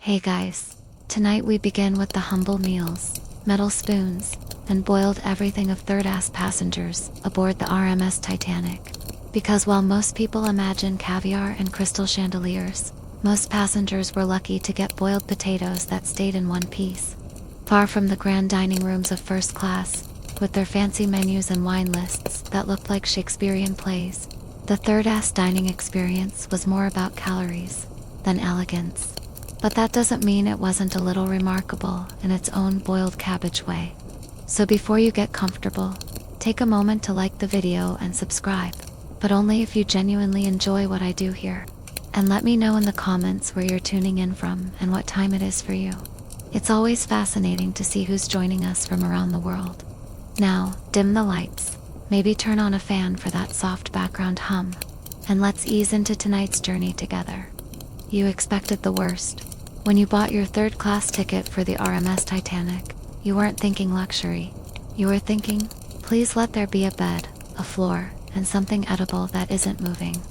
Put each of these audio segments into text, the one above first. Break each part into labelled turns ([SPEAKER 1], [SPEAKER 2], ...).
[SPEAKER 1] Hey guys, tonight we begin with the humble meals, metal spoons, and boiled everything of third-ass passengers aboard the RMS Titanic. Because while most people imagine caviar and crystal chandeliers, most passengers were lucky to get boiled potatoes that stayed in one piece. Far from the grand dining rooms of first class, with their fancy menus and wine lists that looked like Shakespearean plays, the third-ass dining experience was more about calories than elegance. But that doesn't mean it wasn't a little remarkable in its own boiled cabbage way. So before you get comfortable, take a moment to like the video and subscribe, but only if you genuinely enjoy what I do here. And let me know in the comments where you're tuning in from and what time it is for you. It's always fascinating to see who's joining us from around the world. Now, dim the lights, maybe turn on a fan for that soft background hum, and let's ease into tonight's journey together. You expected the worst. When you bought your third-class ticket for the RMS Titanic, you weren't thinking luxury. You were thinking, please let there be a bed, a floor, and something edible that isn't moving.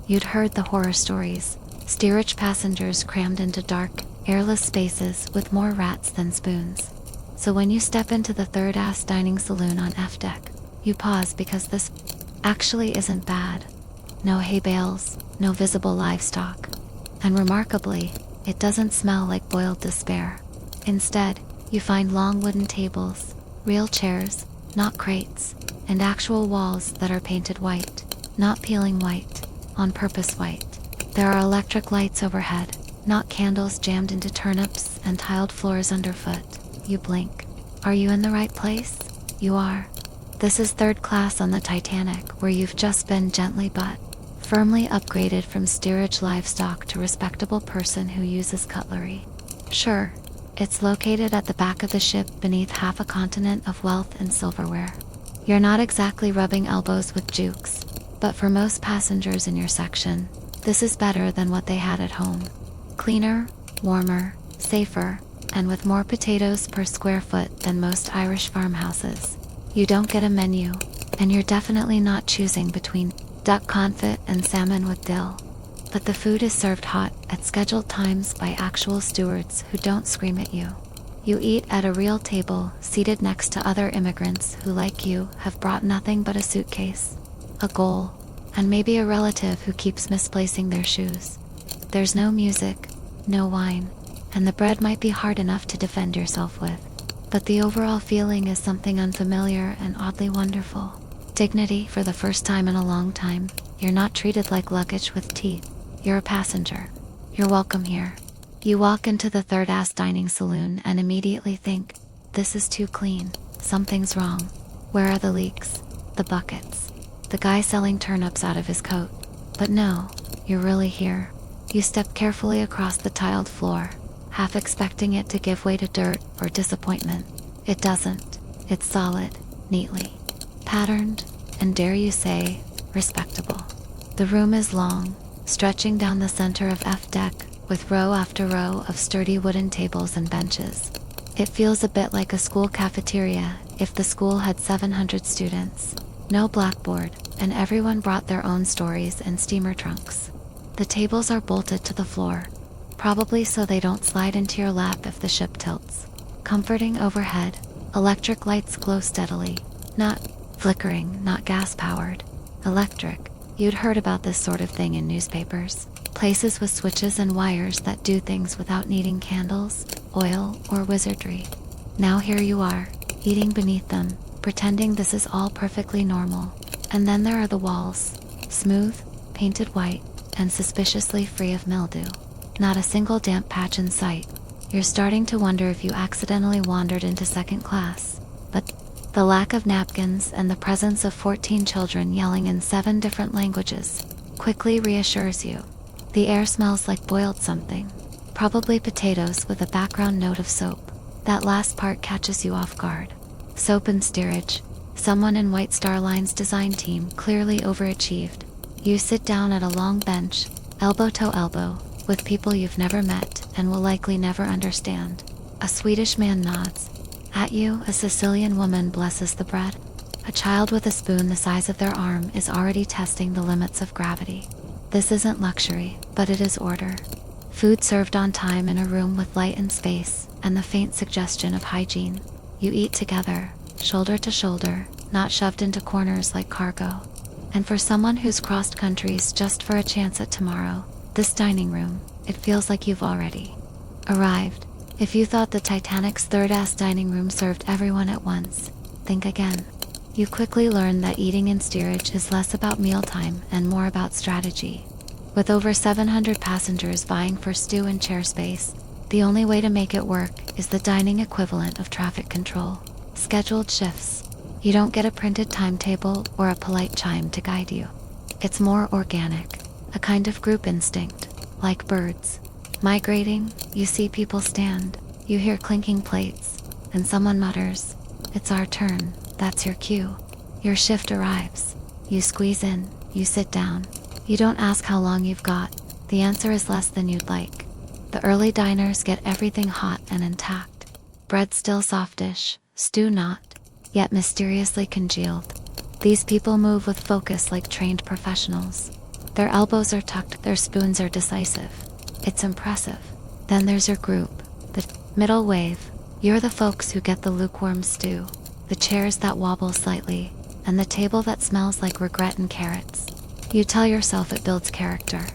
[SPEAKER 1] You'd heard the horror stories, steerage passengers crammed into dark, airless spaces with more rats than spoons. So when you step into the third-ass dining saloon on F deck, you pause because this actually isn't bad. No hay bales, no visible livestock. And remarkably, it doesn't smell like boiled despair. Instead, you find long wooden tables, real chairs, not crates, and actual walls that are painted white, not peeling white, on purpose white. There are electric lights overhead, not candles jammed into turnips and tiled floors underfoot. You blink. Are you in the right place? You are. This is third class on the Titanic, where you've just been gently but firmly upgraded from steerage livestock to respectable person who uses cutlery. Sure, it's located at the back of the ship beneath half a continent of wealth and silverware. You're not exactly rubbing elbows with jukes, but for most passengers in your section, this is better than what they had at home. Cleaner, warmer, safer, and with more potatoes per square foot than most Irish farmhouses. You don't get a menu, and you're definitely not choosing between duck confit and salmon with dill. But the food is served hot at scheduled times by actual stewards who don't scream at you. You eat at a real table, seated next to other immigrants who, like you, have brought nothing but a suitcase, a goal, and maybe a relative who keeps misplacing their shoes. There's no music, no wine, and the bread might be hard enough to defend yourself with. But the overall feeling is something unfamiliar and oddly wonderful. Dignity for the first time in a long time. You're not treated like luggage with teeth. You're a passenger. You're welcome here. You walk into the third-ass dining saloon and immediately think, this is too clean. Something's wrong. Where are the leaks? The buckets? The guy selling turnips out of his coat? But no, you're really here. You step carefully across the tiled floor, half expecting it to give way to dirt or disappointment. It doesn't. It's solid, neatly patterned, and dare you say, respectable. The room is long, stretching down the center of F deck, with row after row of sturdy wooden tables and benches. It feels a bit like a school cafeteria if the school had 700 students. No blackboard, and everyone brought their own stories and steamer trunks. The tables are bolted to the floor, probably so they don't slide into your lap if the ship tilts. Comforting overhead, electric lights glow steadily, not flickering, not gas-powered. Electric. You'd heard about this sort of thing in newspapers. Places with switches and wires that do things without needing candles, oil, or wizardry. Now here you are, eating beneath them, pretending this is all perfectly normal. And then there are the walls. Smooth, painted white, and suspiciously free of mildew. Not a single damp patch in sight. You're starting to wonder if you accidentally wandered into second class. But the lack of napkins and the presence of 14 children yelling in 7 different languages quickly reassures you. The air smells like boiled something, probably potatoes with a background note of soap. That last part catches you off guard. Soap and steerage. Someone in White Star Line's design team clearly overachieved. You sit down at a long bench, elbow to elbow, with people you've never met and will likely never understand. A Swedish man nods. At you, a Sicilian woman blesses the bread. A child with a spoon the size of their arm is already testing the limits of gravity. This isn't luxury, but it is order. Food served on time in a room with light and space, and the faint suggestion of hygiene. You eat together, shoulder to shoulder, not shoved into corners like cargo. And for someone who's crossed countries just for a chance at tomorrow, this dining room, it feels like you've already arrived. If you thought the Titanic's third-ass dining room served everyone at once, think again. You quickly learn that eating in steerage is less about mealtime and more about strategy. With over 700 passengers vying for stew and chair space, the only way to make it work is the dining equivalent of traffic control. Scheduled shifts. You don't get a printed timetable or a polite chime to guide you. It's more organic, a kind of group instinct, like birds. Migrating, you see people stand, you hear clinking plates, and someone mutters, "It's our turn." That's your cue. Your shift arrives. You squeeze in, you sit down. You don't ask how long you've got. The answer is less than you'd like. The early diners get everything hot and intact. Bread still softish, stew not, yet mysteriously congealed. These people move with focus like trained professionals. Their elbows are tucked, their spoons are decisive. It's impressive. Then there's your group, the middle wave. You're the folks who get the lukewarm stew, the chairs that wobble slightly, and the table that smells like regret and carrots. You tell yourself it builds character.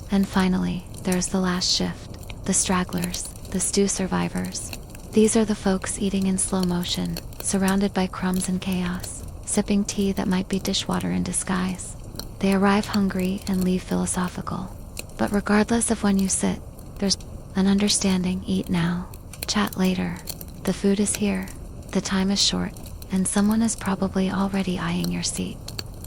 [SPEAKER 1] And finally, there's the last shift, the stragglers, the stew survivors. These are the folks eating in slow motion, surrounded by crumbs and chaos, sipping tea that might be dishwater in disguise. They arrive hungry and leave philosophical. But regardless of when you sit, there's an understanding. Eat now, chat later. The food is here, the time is short, and someone is probably already eyeing your seat.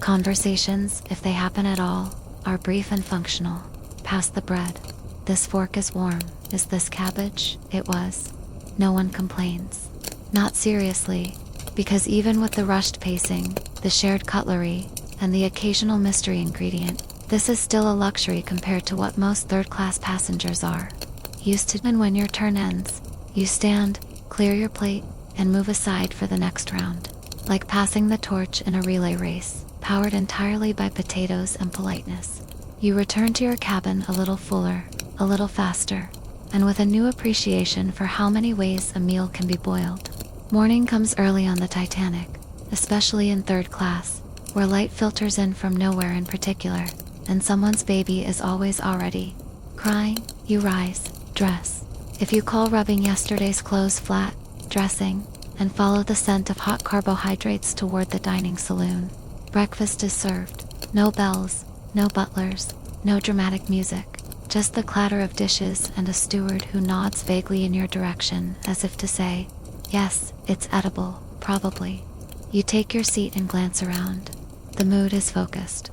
[SPEAKER 1] Conversations, if they happen at all, are brief and functional. Pass the bread. This fork is warm. Is this cabbage? It was. No one complains. Not seriously, because even with the rushed pacing, the shared cutlery, and the occasional mystery ingredient, this is still a luxury compared to what most third-class passengers are used to. And when your turn ends, you stand, clear your plate, and move aside for the next round. Like passing the torch in a relay race, powered entirely by potatoes and politeness. You return to your cabin a little fuller, a little faster, and with a new appreciation for how many ways a meal can be boiled. Morning comes early on the Titanic, especially in third class, where light filters in from nowhere in particular, and someone's baby is always already crying. You rise, dress. If you call rubbing yesterday's clothes flat, dressing, and follow the scent of hot carbohydrates toward the dining saloon. Breakfast is served. No bells, no butlers, no dramatic music, just the clatter of dishes and a steward who nods vaguely in your direction as if to say, "Yes, it's edible, probably." You take your seat and glance around. The mood is focused.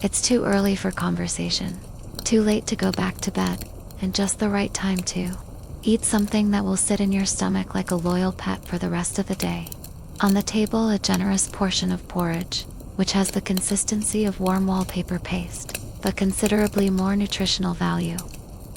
[SPEAKER 1] It's too early for conversation, too late to go back to bed, and just the right time to eat something that will sit in your stomach like a loyal pet for the rest of the day. On the table, a generous portion of porridge, which has the consistency of warm wallpaper paste, but considerably more nutritional value.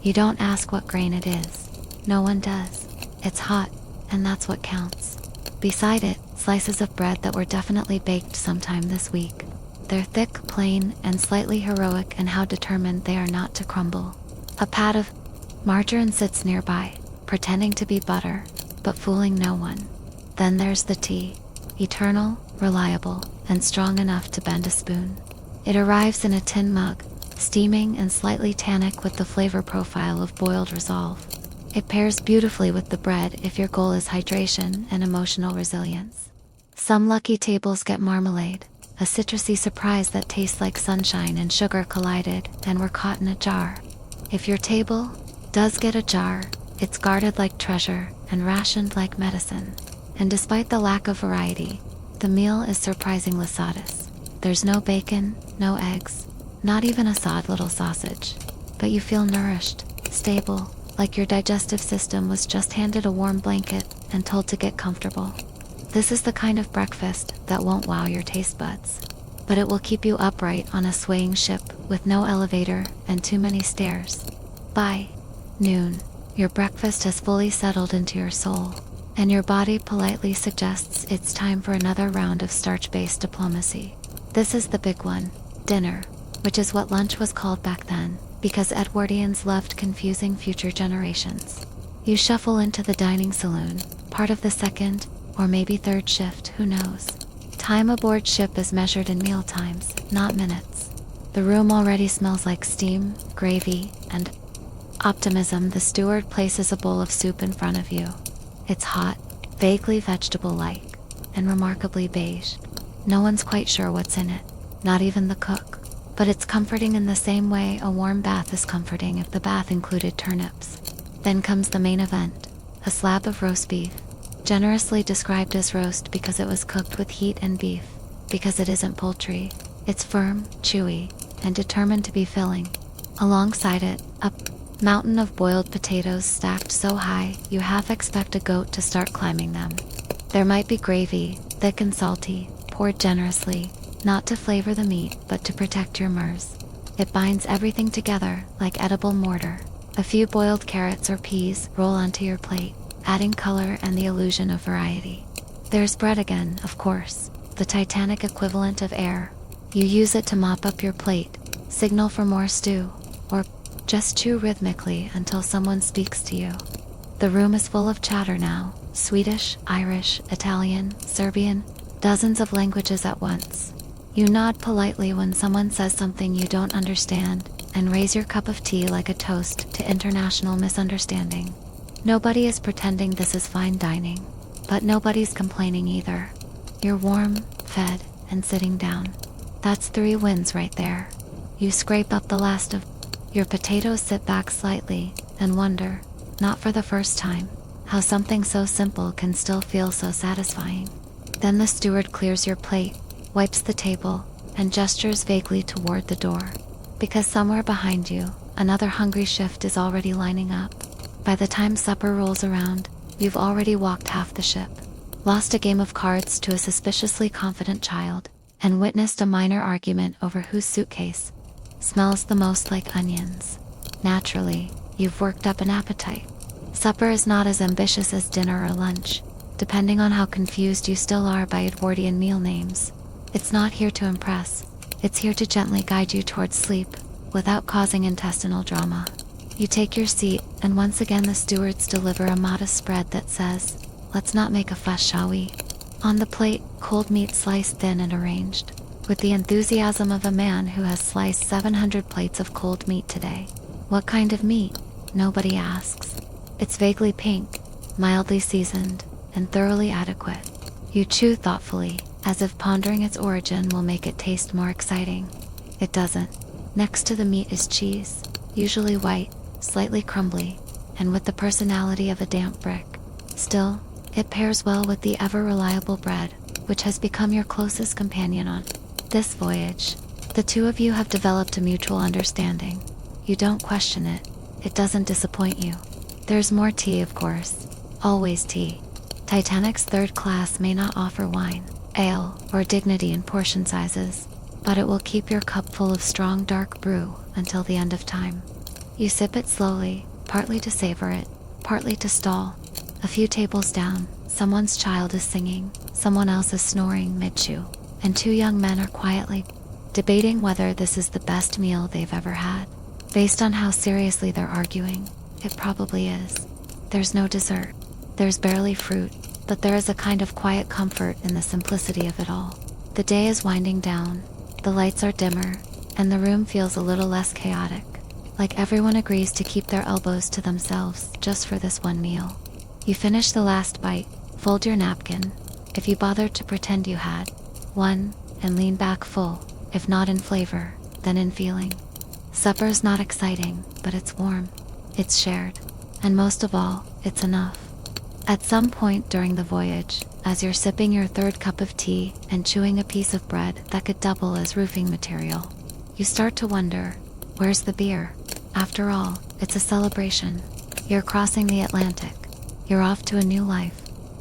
[SPEAKER 1] You don't ask what grain it is. No one does. It's hot, and that's what counts. Beside it, slices of bread that were definitely baked sometime this week. They're thick, plain, and slightly heroic in how determined they are not to crumble. A pat of margarine sits nearby, pretending to be butter, but fooling no one. Then there's the tea, eternal, reliable, and strong enough to bend a spoon. It arrives in a tin mug, steaming and slightly tannic with the flavor profile of boiled resolve. It pairs beautifully with the bread if your goal is hydration and emotional resilience. Some lucky tables get marmalade, a citrusy surprise that tastes like sunshine and sugar collided and were caught in a jar. If your table does get a jar, it's guarded like treasure and rationed like medicine. And despite the lack of variety, the meal is surprisingly sawdust. There's no bacon, no eggs, not even a sawed little sausage. But you feel nourished, stable, like your digestive system was just handed a warm blanket and told to get comfortable. This is the kind of breakfast that won't wow your taste buds, but it will keep you upright on a swaying ship with no elevator and too many stairs. By noon, your breakfast has fully settled into your soul, and your body politely suggests it's time for another round of starch-based diplomacy. This is the big one, dinner, which is what lunch was called back then. because Edwardians loved confusing future generations. You shuffle into the dining saloon, part of the second, or maybe third shift, who knows. Time aboard ship is measured in meal times, not minutes. The room already smells like steam, gravy, and optimism. The steward places a bowl of soup in front of you. It's hot, vaguely vegetable-like, and remarkably beige. No one's quite sure what's in it, not even the cook. But it's comforting in the same way a warm bath is comforting if the bath included turnips. Then comes the main event, a slab of roast beef. Generously described as roast because it was cooked with heat and beef, because it isn't poultry. It's firm, chewy, and determined to be filling. Alongside it, a mountain of boiled potatoes stacked so high you half expect a goat to start climbing them. There might be gravy, thick and salty, poured generously, not to flavor the meat but to protect your mers. It binds everything together like edible mortar. A few boiled carrots or peas roll onto your plate, adding color and the illusion of variety. There's bread again, of course, the Titanic equivalent of air. You use it to mop up your plate, signal for more stew, or just chew rhythmically until someone speaks to you. The room is full of chatter now, Swedish, Irish, Italian, Serbian, dozens of languages at once. You nod politely when someone says something you don't understand, and raise your cup of tea like a toast to international misunderstanding. Nobody is pretending this is fine dining, but nobody's complaining either. You're warm, fed, and sitting down. That's 3 wins right there. You scrape up the last of your potatoes, sit back slightly, and wonder, not for the first time, how something so simple can still feel so satisfying. Then the steward clears your plate, wipes the table, and gestures vaguely toward the door. Because somewhere behind you, another hungry shift is already lining up. By the time supper rolls around, you've already walked half the ship, lost a game of cards to a suspiciously confident child, and witnessed a minor argument over whose suitcase smells the most like onions. Naturally, you've worked up an appetite. Supper is not as ambitious as dinner or lunch, depending on how confused you still are by Edwardian meal names. It's not here to impress, it's here to gently guide you towards sleep, without causing intestinal drama. You take your seat, and once again the stewards deliver a modest spread that says, "Let's not make a fuss, shall we?" On the plate, cold meat sliced thin and arranged, with the enthusiasm of a man who has sliced 700 plates of cold meat today. What kind of meat? Nobody asks. It's vaguely pink, mildly seasoned, and thoroughly adequate. You chew thoughtfully, as if pondering its origin will make it taste more exciting. It doesn't. Next to the meat is cheese, usually white, slightly crumbly, and with the personality of a damp brick. Still, it pairs well with the ever-reliable bread, which has become your closest companion on this voyage. The two of you have developed a mutual understanding. You don't question it. It doesn't disappoint you. There's more tea, of course. Always tea. Titanic's third class may not offer wine, ale, or dignity in portion sizes, but it will keep your cup full of strong dark brew until the end of time. You sip it slowly, partly to savor it, partly to stall. A few tables down, someone's child is singing, someone else is snoring mid-chew, and 2 young men are quietly debating whether this is the best meal they've ever had. Based on how seriously they're arguing, it probably is. There's no dessert. There's barely fruit, but there is a kind of quiet comfort in the simplicity of it all. The day is winding down, the lights are dimmer, and the room feels a little less chaotic, like everyone agrees to keep their elbows to themselves just for this one meal. You finish the last bite, fold your napkin, if you bothered to pretend you had one, and lean back full, if not in flavor, then in feeling. Supper's not exciting, but it's warm, it's shared, and most of all, it's enough. At some point during the voyage, as you're sipping your 3rd cup of tea and chewing a piece of bread that could double as roofing material, you start to wonder, where's the beer? After all, it's a celebration. You're crossing the Atlantic. You're off to a new life.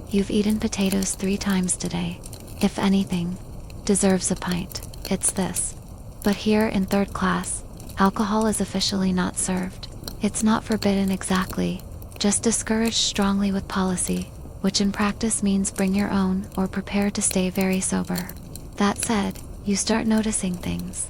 [SPEAKER 1] You've eaten potatoes 3 times today. If anything deserves a pint, it's this. But here in 3rd class, alcohol is officially not served. It's not forbidden exactly, just discouraged strongly with policy, which in practice means bring your own or prepare to stay very sober. That said, you start noticing things.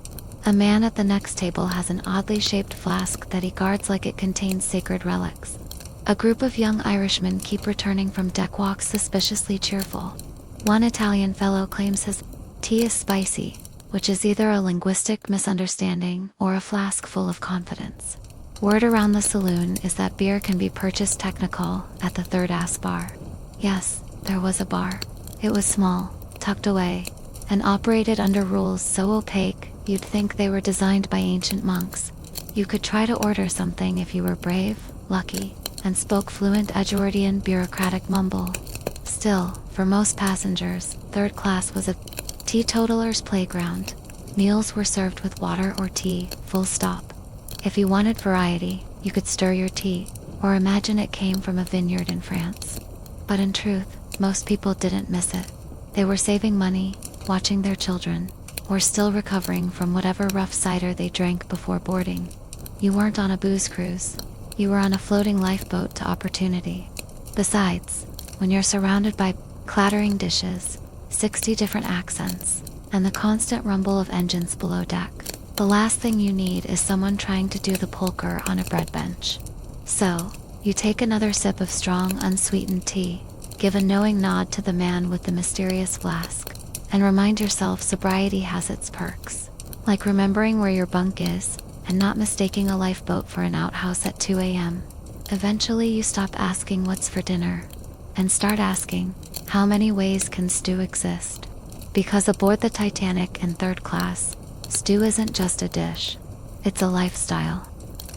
[SPEAKER 1] A man at the next table has an oddly shaped flask that he guards like it contains sacred relics. A group of young Irishmen keep returning from deck walks suspiciously cheerful. One Italian fellow claims his tea is spicy, which is either a linguistic misunderstanding or a flask full of confidence. Word around the saloon is that beer can be purchased technical at the Third Ass Bar. Yes, there was a bar. It was small, tucked away, and operated under rules so opaque you'd think they were designed by ancient monks. You could try to order something if you were brave, lucky, and spoke fluent Edgewordian bureaucratic mumble. Still, for most passengers, third class was a teetotaler's playground. Meals were served with water or tea, full stop. If you wanted variety, you could stir your tea, or imagine it came from a vineyard in France. But in truth, most people didn't miss it. They were saving money, watching their children, or still recovering from whatever rough cider they drank before boarding. You weren't on a booze cruise. You were on a floating lifeboat to opportunity. Besides, when you're surrounded by clattering dishes, 60 different accents, and the constant rumble of engines below deck, the last thing you need is someone trying to do the polka on a bread bench. So, you take another sip of strong, unsweetened tea, give a knowing nod to the man with the mysterious flask, and remind yourself sobriety has its perks, like remembering where your bunk is and not mistaking a lifeboat for an outhouse at 2 a.m. Eventually you stop asking what's for dinner and start asking, how many ways can stew exist? Because aboard the Titanic in third class, stew isn't just a dish, it's a lifestyle.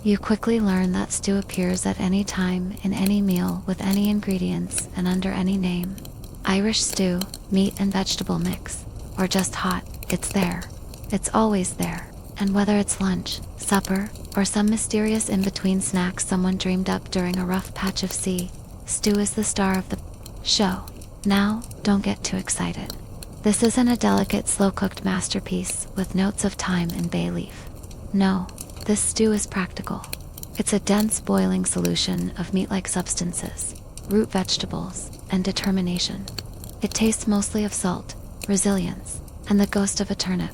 [SPEAKER 1] You quickly learn that stew appears at any time in any meal with any ingredients and under any name. Irish stew, meat and vegetable mix, or just hot, it's there. It's always there. And whether it's lunch, supper, or some mysterious in-between snack someone dreamed up during a rough patch of sea, stew is the star of the show. Now, don't get too excited. This isn't a delicate, slow-cooked masterpiece with notes of thyme and bay leaf. No, this stew is practical. It's a dense, boiling solution of meat-like substances, root vegetables, and determination. It tastes mostly of salt, resilience, and the ghost of a turnip.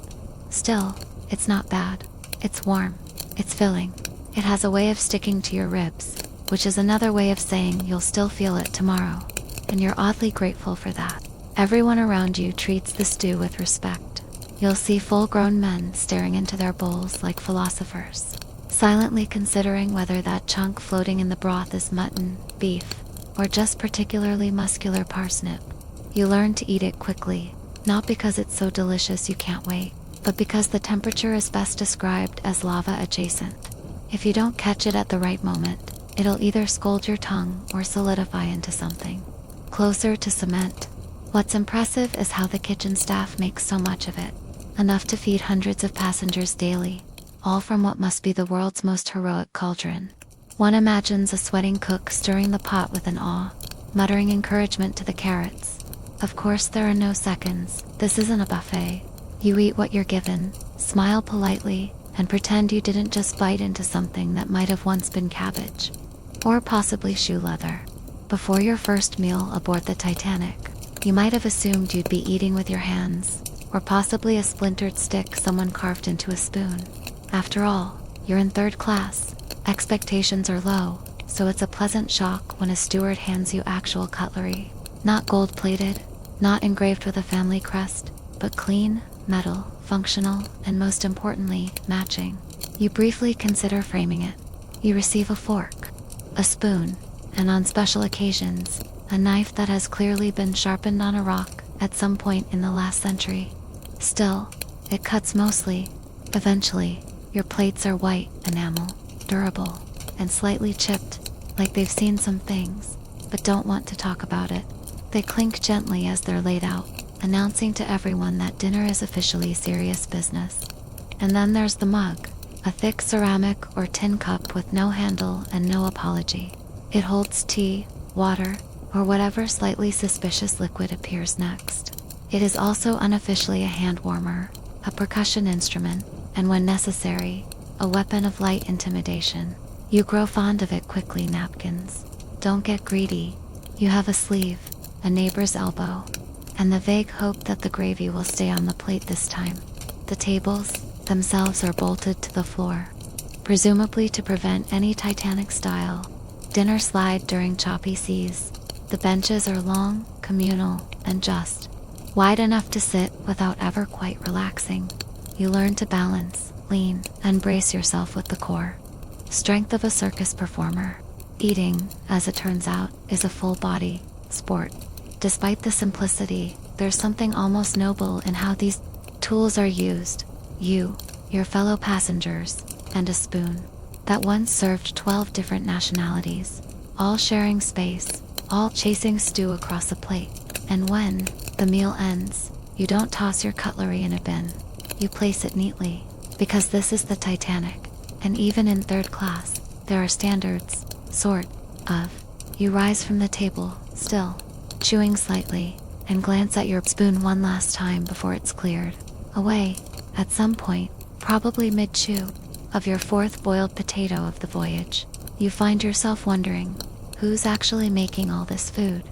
[SPEAKER 1] Still, it's not bad. It's warm. It's filling. It has a way of sticking to your ribs, which is another way of saying you'll still feel it tomorrow. And you're oddly grateful for that. Everyone around you treats the stew with respect. You'll see full-grown men staring into their bowls like philosophers, silently considering whether that chunk floating in the broth is mutton, beef, or just particularly muscular parsnip. You learn to eat it quickly, not because it's so delicious you can't wait, but because the temperature is best described as lava adjacent. If you don't catch it at the right moment, it'll either scald your tongue or solidify into something closer to cement. What's impressive is how the kitchen staff makes so much of it, enough to feed hundreds of passengers daily, all from what must be the world's most heroic cauldron. One imagines a sweating cook stirring the pot with an awe, muttering encouragement to the carrots. Of course there are no seconds. This isn't a buffet. You eat what you're given, smile politely, and pretend you didn't just bite into something that might have once been cabbage, or possibly shoe leather. Before your first meal aboard the Titanic, you might have assumed you'd be eating with your hands, or possibly a splintered stick someone carved into a spoon. After all, you're in third class, expectations are low, so it's a pleasant shock when a steward hands you actual cutlery. Not gold-plated, not engraved with a family crest, but clean, metal, functional, and most importantly, matching. You briefly consider framing it. You receive a fork, a spoon, and on special occasions, a knife that has clearly been sharpened on a rock at some point in the last century. Still, it cuts mostly. Eventually, your plates are white enamel, durable, and slightly chipped, like they've seen some things, but don't want to talk about it. They clink gently as they're laid out, announcing to everyone that dinner is officially serious business. And then there's the mug, a thick ceramic or tin cup with no handle and no apology. It holds tea, water, or whatever slightly suspicious liquid appears next. It is also unofficially a hand warmer, a percussion instrument, and when necessary, a weapon of light intimidation. You grow fond of it quickly. Napkins. Don't get greedy. You have a sleeve, a neighbor's elbow, and the vague hope that the gravy will stay on the plate this time. The tables, themselves are bolted to the floor, presumably to prevent any Titanic-style dinner slide during choppy seas. The benches are long, communal, and just wide enough to sit without ever quite relaxing. You learn to balance, lean, and brace yourself with the core strength of a circus performer. Eating, as it turns out, is a full-body sport. Despite the simplicity, there's something almost noble in how these tools are used. You, your fellow passengers, and a spoon that once served 12 different nationalities, all sharing space, all chasing stew across a plate. And when the meal ends, you don't toss your cutlery in a bin. You place it neatly, because this is the Titanic, and even in third class, there are standards, sort of. You rise from the table, still chewing slightly, and glance at your spoon one last time before it's cleared away. At some point, probably mid-chew, of your fourth boiled potato of the voyage, you find yourself wondering, who's actually making all this food?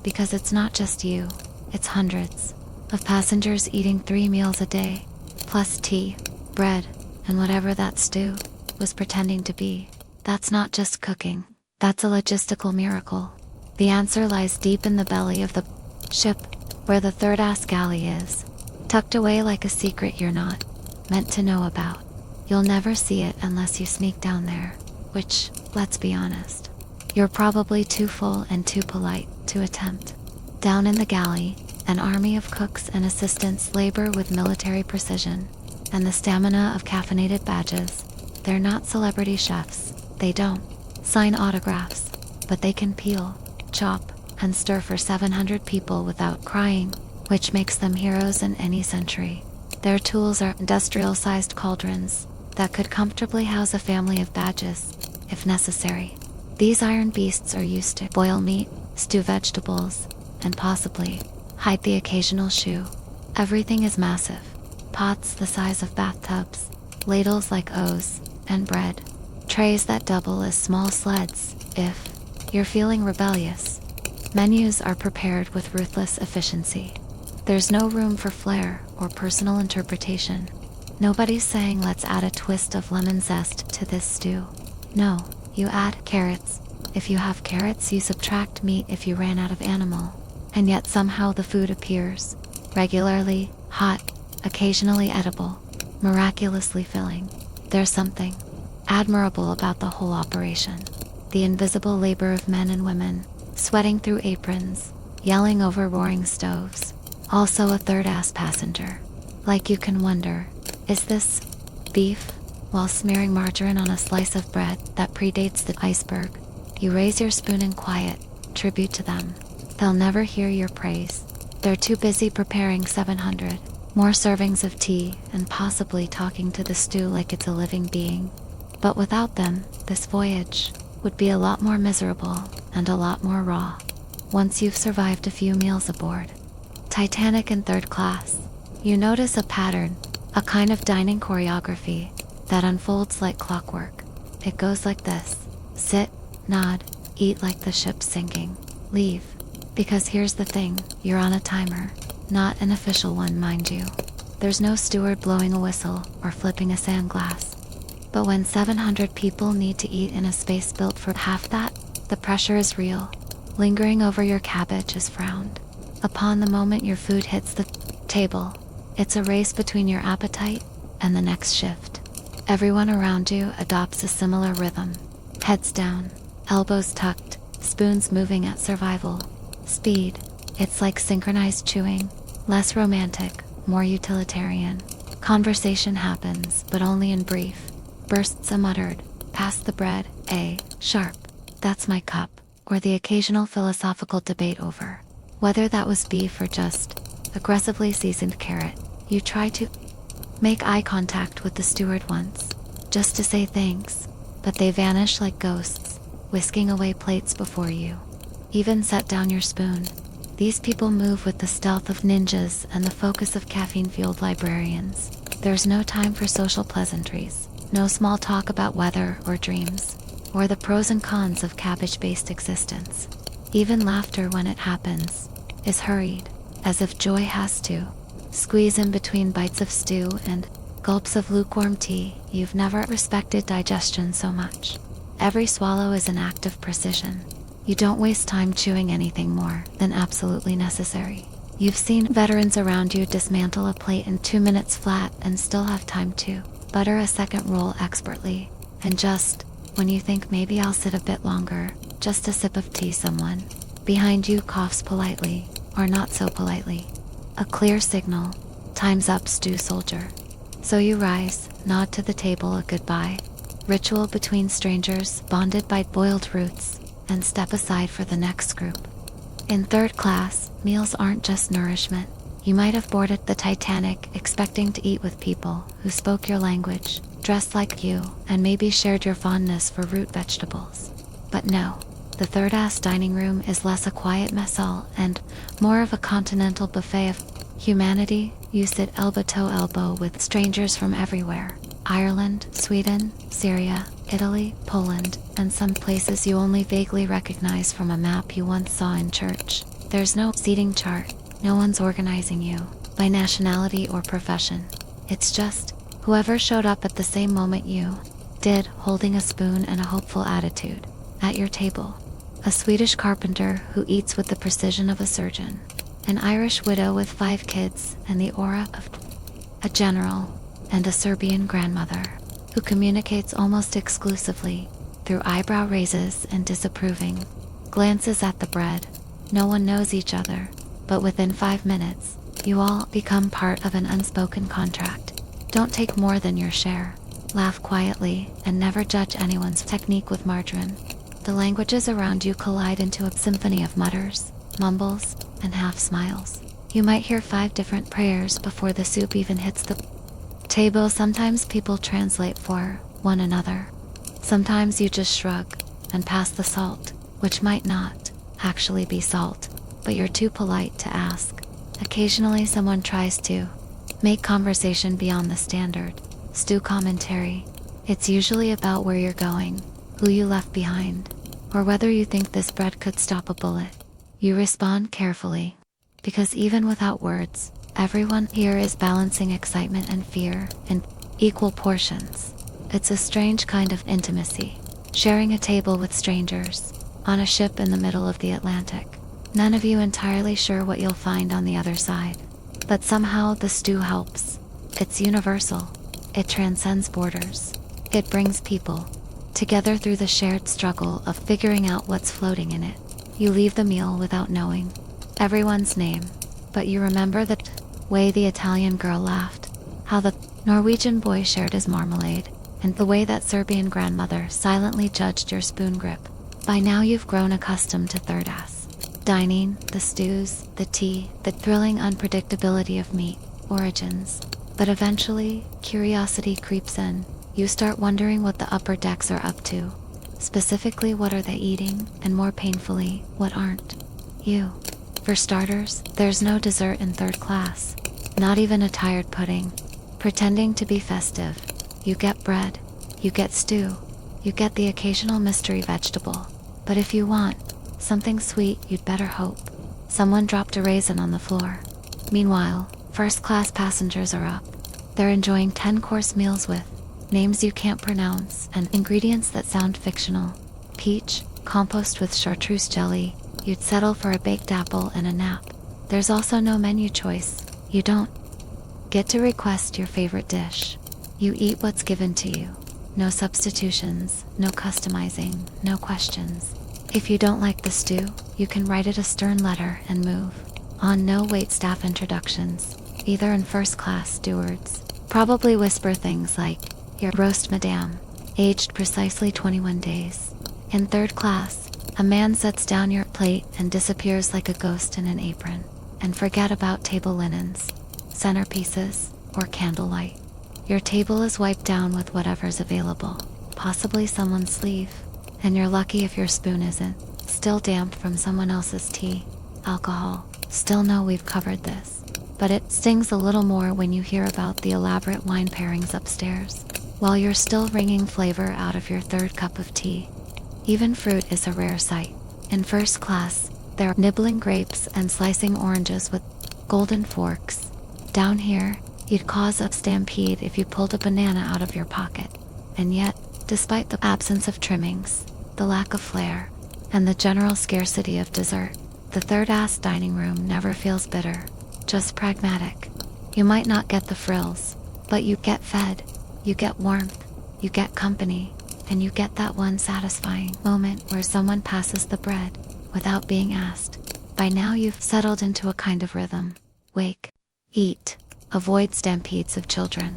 [SPEAKER 1] Because it's not just you, it's hundreds of passengers eating 3 meals a day, plus tea, bread, and whatever that stew was pretending to be. That's not just cooking, that's a logistical miracle. The answer lies deep in the belly of the ship, where the third-ass galley is, tucked away like a secret you're not meant to know about. You'll never see it unless you sneak down there, which, let's be honest, you're probably too full and too polite to attempt. Down in the galley, an army of cooks and assistants labor with military precision and the stamina of caffeinated badges. They're not celebrity chefs. They don't sign autographs, but they can peel, chop, and stir for 700 people without crying, which makes them heroes in any century. Their tools are industrial-sized cauldrons that could comfortably house a family of badges, if necessary. These iron beasts are used to boil meat, stew vegetables, and possibly hide the occasional shoe. Everything is massive. Pots the size of bathtubs, ladles like O's, and bread trays that double as small sleds if you're feeling rebellious. Menus are prepared with ruthless efficiency. There's no room for flair or personal interpretation. Nobody's saying let's add a twist of lemon zest to this stew. No, you add carrots. If you have carrots, you subtract meat if you ran out of animal. And yet somehow the food appears regularly, hot, occasionally edible, miraculously filling. There's something admirable about the whole operation. The invisible labor of men and women, sweating through aprons, yelling over roaring stoves. Also a third-ass passenger. Like you can wonder, is this beef? While smearing margarine on a slice of bread that predates the iceberg, you raise your spoon in quiet, tribute to them. They'll never hear your praise. They're too busy preparing 700 more servings of tea and possibly talking to the stew like it's a living being. But without them, this voyage would be a lot more miserable and a lot more raw. Once you've survived a few meals aboard Titanic in third class, you notice a pattern, a kind of dining choreography that unfolds like clockwork. It goes like this: sit, nod, eat like the ship's sinking, leave. Because here's the thing, you're on a timer, not an official one, mind you. There's no steward blowing a whistle or flipping a sand glass. But when 700 people need to eat in a space built for half that, the pressure is real. Lingering over your cabbage is frowned upon the moment your food hits the table. It's a race between your appetite and the next shift. Everyone around you adopts a similar rhythm. Heads down, elbows tucked, spoons moving at survival speed. It's like synchronized chewing, less romantic, more utilitarian. Conversation happens, but only in brief bursts. A muttered, "Pass the bread, sharp, that's my cup," or the occasional philosophical debate over whether that was beef or just aggressively seasoned carrot. You try to make eye contact with the steward once, just to say thanks, but they vanish like ghosts, whisking away plates before you. Even set down your spoon. These people move with the stealth of ninjas and the focus of caffeine-fueled librarians. There's no time for social pleasantries, no small talk about weather or dreams, or the pros and cons of cabbage-based existence. Even laughter, when it happens, is hurried, as if joy has to squeeze in between bites of stew and Gulps of lukewarm tea. You've never respected digestion so much. Every swallow is an act of precision. You don't waste time chewing anything more than absolutely necessary. You've seen veterans around you dismantle a plate in 2 minutes flat and still have time to butter a second roll expertly. And just when you think maybe I'll sit a bit longer, just a sip of tea, someone behind you coughs politely, or not so politely. A clear signal. Time's up, stew soldier. So you rise, nod to the table a goodbye, ritual between strangers bonded by boiled roots, and step aside for the next group. In third class, meals aren't just nourishment. You might have boarded the Titanic expecting to eat with people who spoke your language, dressed like you, and maybe shared your fondness for root vegetables. But no, the third-ass dining room is less a quiet mess hall and more of a continental buffet of humanity. You sit elbow to elbow with strangers from everywhere. Ireland, Sweden, Syria, Italy, Poland, and some places you only vaguely recognize from a map you once saw in church. There's no seating chart. No one's organizing you by nationality or profession. It's just whoever showed up at the same moment you did, holding a spoon and a hopeful attitude at your table. A Swedish carpenter who eats with the precision of a surgeon. An Irish widow with 5 kids and the aura of a general, and a Serbian grandmother who communicates almost exclusively through eyebrow raises and disapproving glances at the bread. No one knows each other, but within 5 minutes, you all become part of an unspoken contract. Don't take more than your share. Laugh quietly and never judge anyone's technique with margarine. The languages around you collide into a symphony of mutters, mumbles, and half smiles. You might hear 5 different prayers before the soup even hits the table. Sometimes people translate for one another. Sometimes you just shrug and pass the salt, which might not actually be salt, but you're too polite to ask. Occasionally someone tries to make conversation beyond the standard stew commentary. It's usually about where you're going, who you left behind, or whether you think this bread could stop a bullet. You respond carefully, because even without words, everyone here is balancing excitement and fear in equal portions. It's a strange kind of intimacy, sharing a table with strangers on a ship in the middle of the Atlantic. None of you entirely sure what you'll find on the other side, but somehow the stew helps. It's universal. It transcends borders. It brings people together through the shared struggle of figuring out what's floating in it. You leave the meal without knowing everyone's name, but you remember the way the Italian girl laughed, how the Norwegian boy shared his marmalade, and the way that Serbian grandmother silently judged your spoon grip. By now you've grown accustomed to third-ass dining, the stews, the tea, the thrilling unpredictability of meat, origins. But eventually, curiosity creeps in. You start wondering what the upper decks are up to. Specifically, what are they eating, and more painfully, what aren't you? For starters, there's no dessert in third class. Not even a tired pudding. Pretending to be festive. You get bread. You get stew. You get the occasional mystery vegetable. But if you want something sweet, you'd better hope someone dropped a raisin on the floor. Meanwhile, first-class passengers are up. They're enjoying 10-course meals with names you can't pronounce and ingredients that sound fictional. Peach, compost with chartreuse jelly. You'd settle for a baked apple and a nap. There's also no menu choice. You don't get to request your favorite dish. You eat what's given to you. No substitutions, no customizing, no questions. If you don't like the stew, you can write it a stern letter and move on. No waitstaff introductions, either in first class. Stewards probably whisper things like, "Your roast, madame, aged precisely 21 days. In third class, a man sets down your plate and disappears like a ghost in an apron. And forget about table linens, centerpieces, or candlelight. Your table is wiped down with whatever's available, possibly someone's sleeve, and you're lucky if your spoon isn't still damp from someone else's tea. Alcohol. Still know we've covered this, but it stings a little more when you hear about the elaborate wine pairings upstairs, while you're still wringing flavor out of your third cup of tea. Even fruit is a rare sight. In first class, they're nibbling grapes and slicing oranges with golden forks. Down here, You'd cause a stampede if you pulled a banana out of your pocket. And yet, despite the absence of trimmings, the lack of flair, and the general scarcity of dessert, the third-ass dining room never feels bitter, just pragmatic. You might not get the frills, but you get fed, you get warmth, you get company, and you get that one satisfying moment where someone passes the bread without being asked. By now you've settled into a kind of rhythm. Wake, eat, avoid stampedes of children.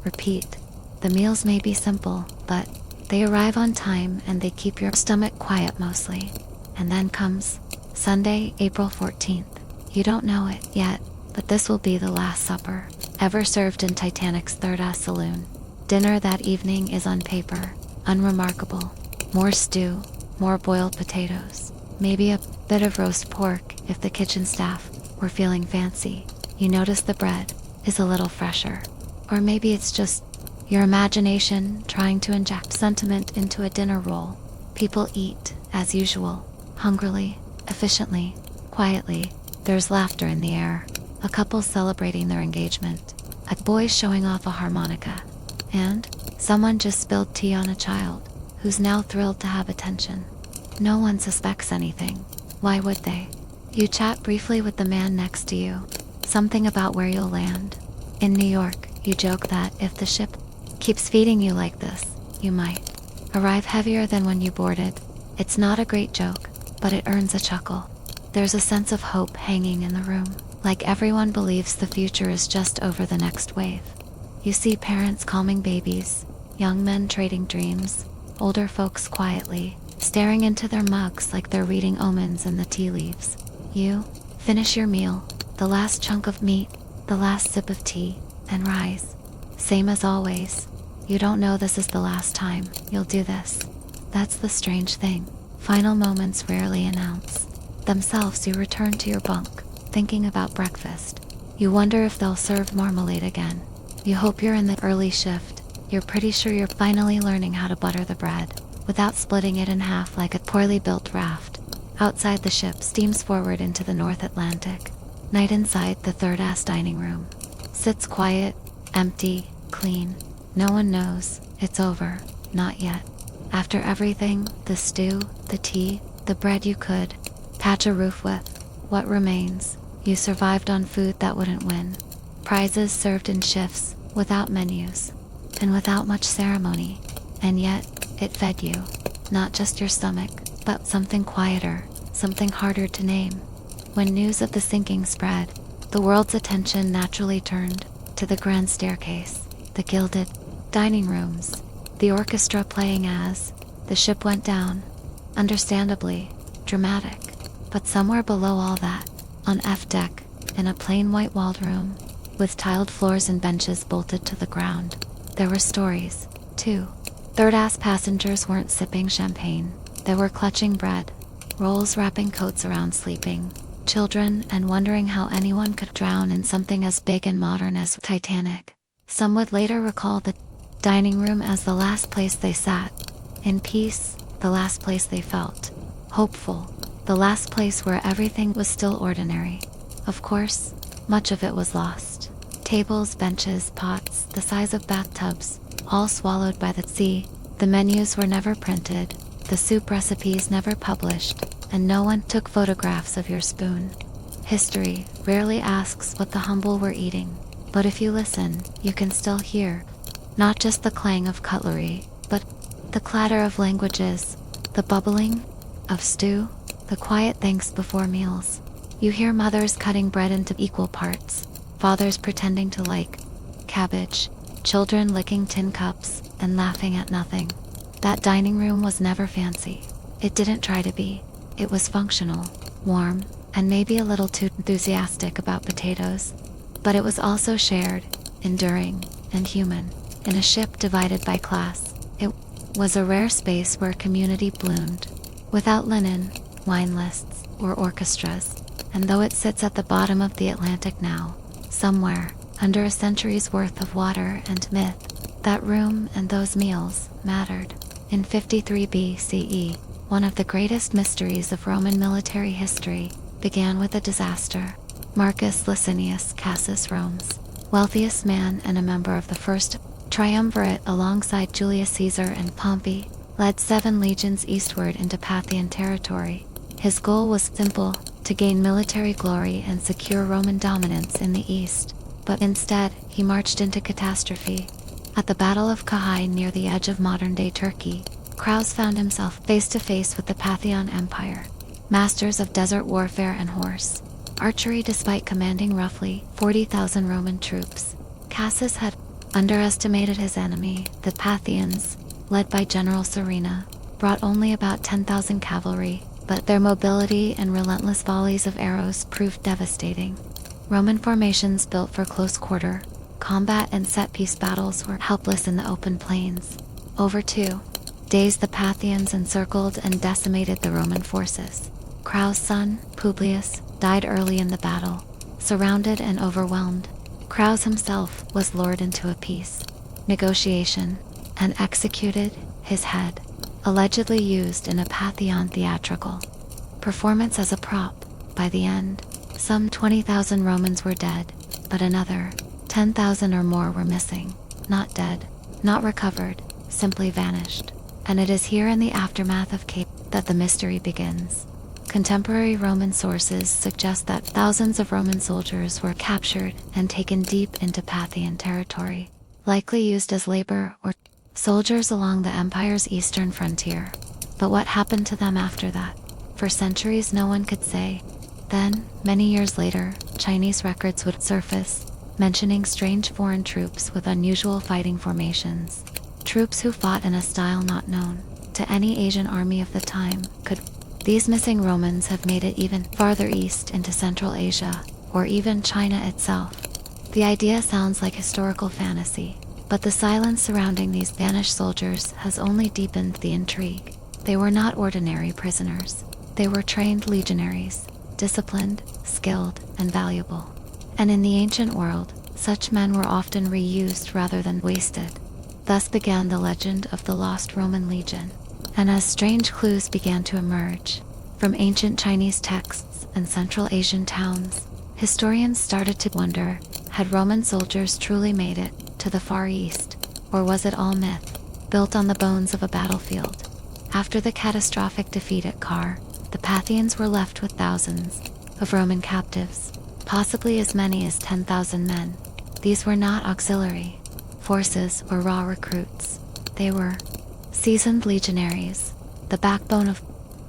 [SPEAKER 1] Repeat. The meals may be simple, but they arrive on time and they keep your stomach quiet mostly. And then comes Sunday, April 14th. You don't know it yet, but this will be the last supper ever served in Titanic's third-ass saloon. Dinner that evening is on paper unremarkable. More stew, more boiled potatoes, maybe a bit of roast pork if the kitchen staff were feeling fancy. You notice the bread is a little fresher. Or maybe it's just your imagination trying to inject sentiment into a dinner roll. People eat, as usual, hungrily, efficiently, quietly. There's laughter in the air, a couple celebrating their engagement, a boy showing off a harmonica, and someone just spilled tea on a child who's now thrilled to have attention. No one suspects anything. Why would they? You chat briefly with the man next to you, something about where you'll land. In New York, you joke that if the ship keeps feeding you like this, you might arrive heavier than when you boarded. It's not a great joke, but it earns a chuckle. There's a sense of hope hanging in the room, like everyone believes the future is just over the next wave. You see parents calming babies, young men trading dreams, older folks quietly staring into their mugs like they're reading omens in the tea leaves. You finish your meal, the last chunk of meat, the last sip of tea, and rise. Same as always. You don't know this is the last time you'll do this. That's the strange thing. Final moments rarely announce themselves. You return to your bunk, thinking about breakfast. You wonder if they'll serve marmalade again. You hope you're in the early shift. You're pretty sure you're finally learning how to butter the bread without splitting it in half like a poorly built raft. Outside, the ship steams forward into the North Atlantic. Night inside the third-ass dining room sits quiet, empty, clean. No one knows it's over. Not yet. After everything, the stew, the tea, the bread you could patch a roof with, what remains? You survived on food that wouldn't win. Prizes served in shifts, without menus, and without much ceremony. And yet, it fed you. Not just your stomach, but something quieter, something harder to name. When news of the sinking spread, the world's attention naturally turned to the grand staircase, the gilded dining rooms, the orchestra playing as the ship went down. Understandably dramatic. But somewhere below all that, on F deck, in a plain white-walled room, with tiled floors and benches bolted to the ground, there were stories, too. Third-ass passengers weren't sipping champagne. They were clutching bread, rolls wrapping coats around sleeping children, and wondering how anyone could drown in something as big and modern as Titanic. Some would later recall the dining room as the last place they sat in peace, the last place they felt hopeful, the last place where everything was still ordinary. Of course, much of it was lost. Tables, benches, pots, the size of bathtubs, all swallowed by the sea. The menus were never printed, the soup recipes never published, and no one took photographs of your spoon. History rarely asks what the humble were eating, but if you listen, you can still hear not just the clang of cutlery, but the clatter of languages, the bubbling of stew, the quiet thanks before meals. You hear mothers cutting bread into equal parts, fathers pretending to like cabbage, children licking tin cups and laughing at nothing. That dining room was never fancy. It didn't try to be. It was functional, warm, and maybe a little too enthusiastic about potatoes. But it was also shared, enduring, and human. In a ship divided by class, it was a rare space where community bloomed, without linen, wine lists, or orchestras. And though it sits at the bottom of the Atlantic now, somewhere, under a century's worth of water and myth, that room and those meals mattered. In 53 BCE, one of the greatest mysteries of Roman military history began with a disaster. Marcus Licinius Cassius Rome's wealthiest man and a member of the first triumvirate alongside Julius Caesar and Pompey, led 7 legions eastward into Parthian territory. His goal was simple: to gain military glory and secure Roman dominance in the east. But instead, he marched into catastrophe. At the Battle of Kahai near the edge of modern-day Turkey, Kraus found himself face to face with the Parthian Empire, masters of desert warfare and horse archery. Despite commanding roughly 40,000 Roman troops, Crassus had underestimated his enemy. The Parthians, led by General Serene, brought only about 10,000 cavalry, but their mobility and relentless volleys of arrows proved devastating. Roman formations built for close quarter combat and set-piece battles were helpless in the open plains. Over 2 days the Parthians encircled and decimated the Roman forces. Kraus' son, Publius, died early in the battle. Surrounded and overwhelmed, Kraus himself was lured into a peace negotiation and executed, his head allegedly used in a Parthian theatrical performance as a prop. By the end, some 20,000 Romans were dead, but another 10,000 or more were missing, not dead, not recovered, simply vanished. And it is here in the aftermath of Cape that the mystery begins. Contemporary Roman sources suggest that thousands of Roman soldiers were captured and taken deep into Parthian territory, likely used as labor or soldiers along the empire's eastern frontier. But what happened to them after that? For centuries no one could say. Then, many years later, Chinese records would surface, mentioning strange foreign troops with unusual fighting formations. Troops who fought in a style not known to any Asian army of the time. Could these missing Romans have made it even farther east into Central Asia, or even China itself? The idea sounds like historical fantasy, but the silence surrounding these vanished soldiers has only deepened the intrigue. They were not ordinary prisoners. They were trained legionaries, disciplined, skilled, and valuable. And in the ancient world, such men were often reused rather than wasted. Thus began the legend of the lost Roman legion. And as strange clues began to emerge from ancient Chinese texts and Central Asian towns, historians started to wonder, had Roman soldiers truly made it to the Far East, or was it all myth, built on the bones of a battlefield? After the catastrophic defeat at Kar, the Parthians were left with thousands of Roman captives, possibly as many as 10,000 men. These were not auxiliary forces or raw recruits. They were seasoned legionaries, the backbone of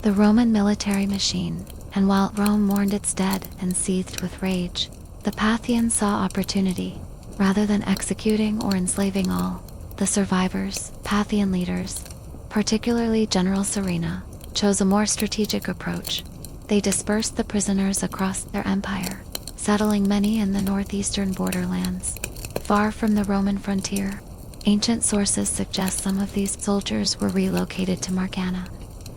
[SPEAKER 1] the Roman military machine. And while Rome mourned its dead and seethed with rage, the Parthians saw opportunity. Rather than executing or enslaving all the survivors, Parthian leaders, particularly General Serene, chose a more strategic approach. They dispersed the prisoners across their empire, settling many in the northeastern borderlands, far from the Roman frontier. Ancient sources suggest some of these soldiers were relocated to Margana,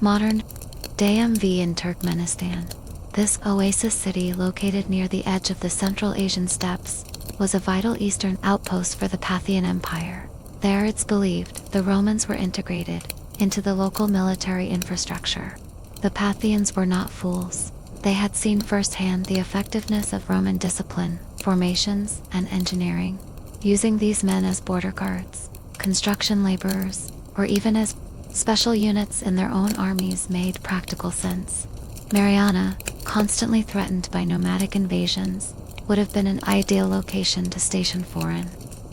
[SPEAKER 1] modern-day MV in Turkmenistan. This oasis city, located near the edge of the Central Asian steppes, was a vital eastern outpost for the Parthian Empire. There, it's believed, the Romans were integrated into the local military infrastructure. The Parthians were not fools. They had seen firsthand the effectiveness of Roman discipline, formations, and engineering. Using these men as border guards, construction laborers, or even as special units in their own armies made practical sense. Mariana, constantly threatened by nomadic invasions, would have been an ideal location to station foreign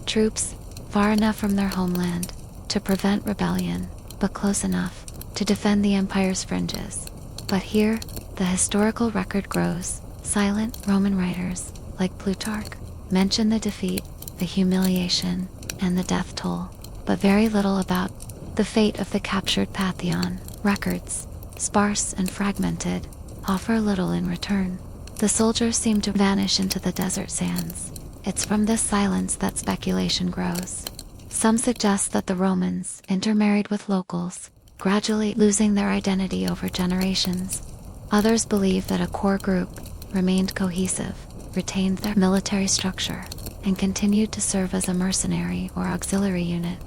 [SPEAKER 1] troops, far enough from their homeland to prevent rebellion, but close enough to defend the empire's fringes. But here, the historical record grows. Silent Roman writers, like Plutarch, mention the defeat, the humiliation, and the death toll, but very little about the fate of the captured Parthian. Records, sparse and fragmented, offer little in return. The soldiers seem to vanish into the desert sands. It's from this silence that speculation grows. Some suggest that the Romans intermarried with locals, gradually losing their identity over generations. Others believe that a core group remained cohesive, retained their military structure, and continued to serve as a mercenary or auxiliary unit,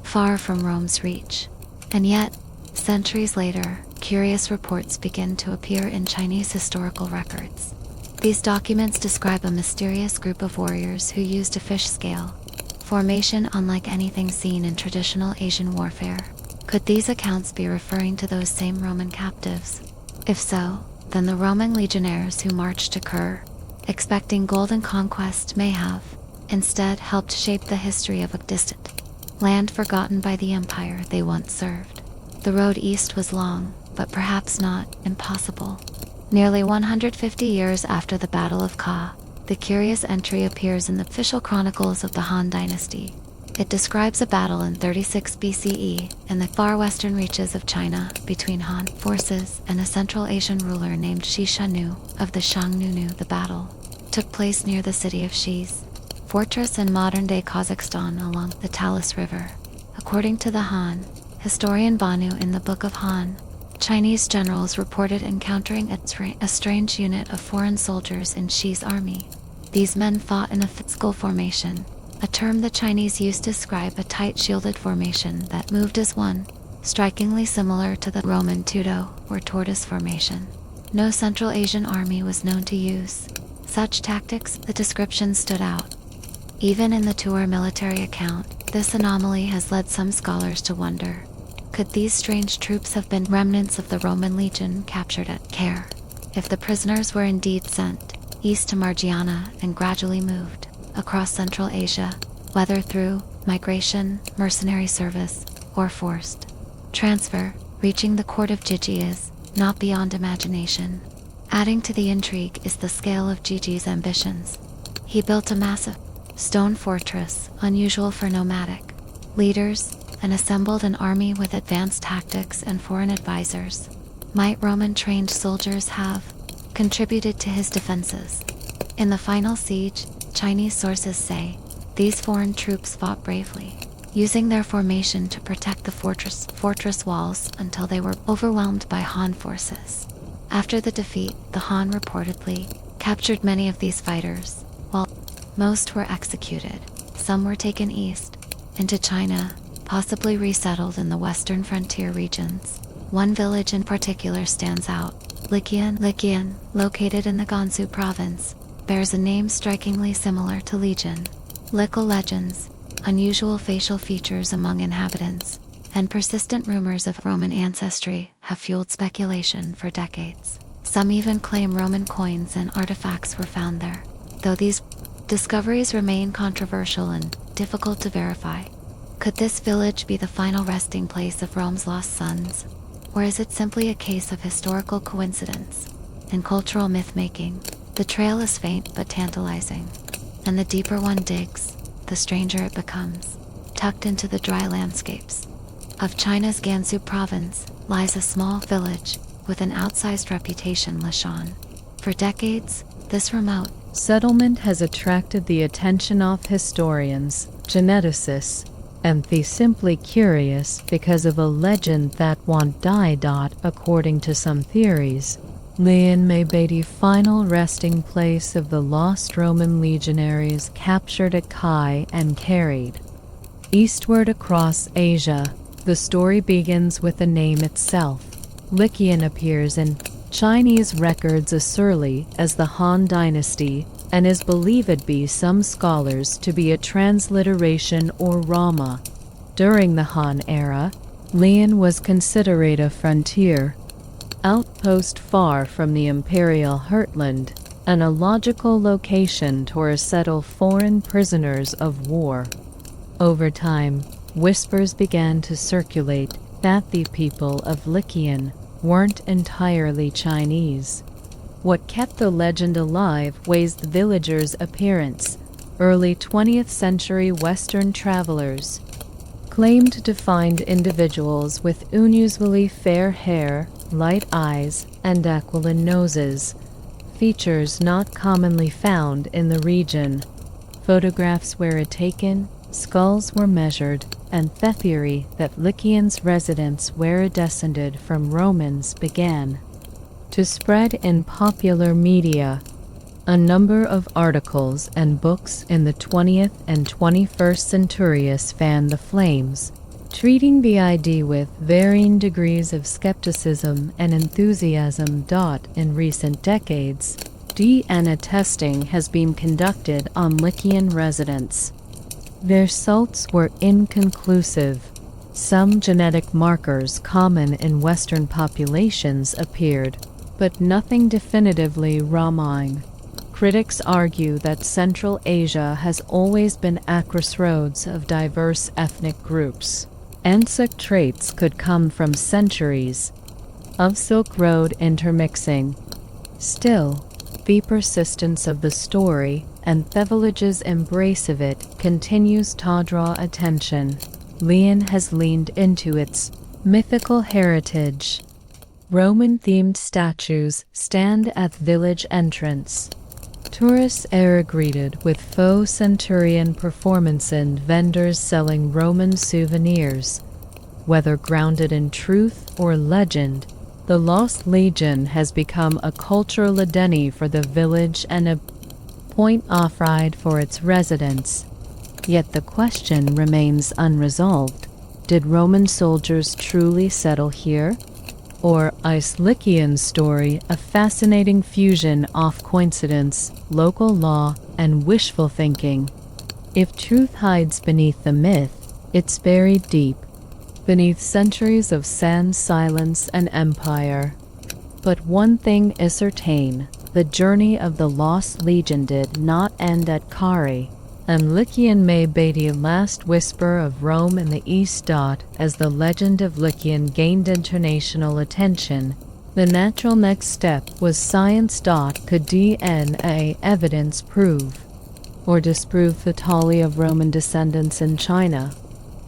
[SPEAKER 1] far from Rome's reach. And yet, centuries later, curious reports begin to appear in Chinese historical records. These documents describe a mysterious group of warriors who used a fish scale formation unlike anything seen in traditional Asian warfare. Could these accounts be referring to those same Roman captives? If so, then the Roman legionnaires who marched to Kir, expecting golden conquest, may have instead helped shape the history of a distant land forgotten by the empire they once served. The road east was long, but perhaps not impossible. Nearly 150 years after the Battle of Ka, the curious entry appears in the official chronicles of the Han Dynasty. It describes a battle in 36 BCE in the far western reaches of China between Han forces and a Central Asian ruler named Shishanu of the Xiongnu. The battle took place near the city of Shi's fortress in modern-day Kazakhstan along the Talas River. According to the Han historian Banu in the Book of Han, Chinese generals reported encountering a strange unit of foreign soldiers in Shi's army. These men fought in a skull formation, a term the Chinese used to describe a tight shielded formation that moved as one, strikingly similar to the Roman tudo or tortoise formation. No Central Asian army was known to use such tactics. The description stood out. Even in the Tuor military account, this anomaly has led some scholars to wonder, could these strange troops have been remnants of the Roman legion captured at Kir? If the prisoners were indeed sent east to Margiana and gradually moved across Central Asia, whether through migration, mercenary service, or forced transfer, reaching the court of Jiji is not beyond imagination. Adding to the intrigue is the scale of Jiji's ambitions. He built a massive stone fortress, unusual for nomadic leaders, and assembled an army with advanced tactics and foreign advisors. Might Roman trained soldiers have contributed to his defenses? In the final siege, Chinese sources say these foreign troops fought bravely, using their formation to protect the fortress walls until they were overwhelmed by Han forces. After the defeat, the Han reportedly captured many of these fighters, while most were executed. Some were taken east into China, possibly resettled in the western frontier regions. One village in particular stands out. Liqian, located in the Gansu province, bears a name strikingly similar to Legion. Local legends, unusual facial features among inhabitants, and persistent rumors of Roman ancestry have fueled speculation for decades. Some even claim Roman coins and artifacts were found there, though these discoveries remain controversial and difficult to verify. Could this village be the final resting place of Rome's lost sons? Or is it simply a case of historical coincidence and cultural myth-making? The trail is faint but tantalizing, and the deeper one digs, the stranger it becomes. Tucked into the dry landscapes of China's Gansu province lies a small village with an outsized reputation, Lishan. For decades, this remote
[SPEAKER 2] settlement has attracted the attention of historians, geneticists, and the simply curious because of a legend that won't die. According to some theories, Lian may be the final resting place of the lost Roman legionaries captured at Kai and carried eastward across Asia. The story begins with the name itself. Liqian appears in Chinese records as early as the Han Dynasty and is believed by some scholars to be a transliteration or Rama. During the Han era, Lian was considered a frontier outpost far from the imperial heartland and a logical location to settle foreign prisoners of war. Over time, whispers began to circulate that the people of Liqian weren't entirely Chinese. What kept the legend alive was the villagers' appearance. Early 20th century Western travelers claimed to find individuals with unusually fair hair, light eyes, and aquiline noses, features not commonly found in the region. Photographs were taken, skulls were measured, and the theory that Liqian's residents were descended from Romans began to spread in popular media. A number of articles and books in the 20th and 21st centuries fanned the flames, treating the idea with varying degrees of skepticism and enthusiasm. In recent decades, DNA testing has been conducted on Lycian residents. Their results were inconclusive. Some genetic markers common in Western populations appeared, but nothing definitively Ramine. Critics argue that Central Asia has always been a crossroads of diverse ethnic groups. Ancestral traits could come from centuries of Silk Road intermixing. Still, the persistence of the story and the village's embrace of it continues to draw attention. Lyon has leaned into its mythical heritage. Roman-themed statues stand at village entrance. Tourists are greeted with faux centurion performance and vendors selling Roman souvenirs. Whether grounded in truth or legend, the Lost Legion has become a cultural identity for the village and a point of pride for its residents. Yet the question remains unresolved. Did Roman soldiers truly settle here? Or is Lycian's story a fascinating fusion of coincidence, local law, and wishful thinking? If truth hides beneath the myth, it's buried deep, beneath centuries of sand, silence, and empire. But one thing is certain, the journey of the Lost Legion did not end at Kari, and Lycian may be the last whisper of Rome in the East. As the legend of Lycian gained international attention, the natural next step was science. Could DNA evidence prove or disprove the tally of Roman descendants in China?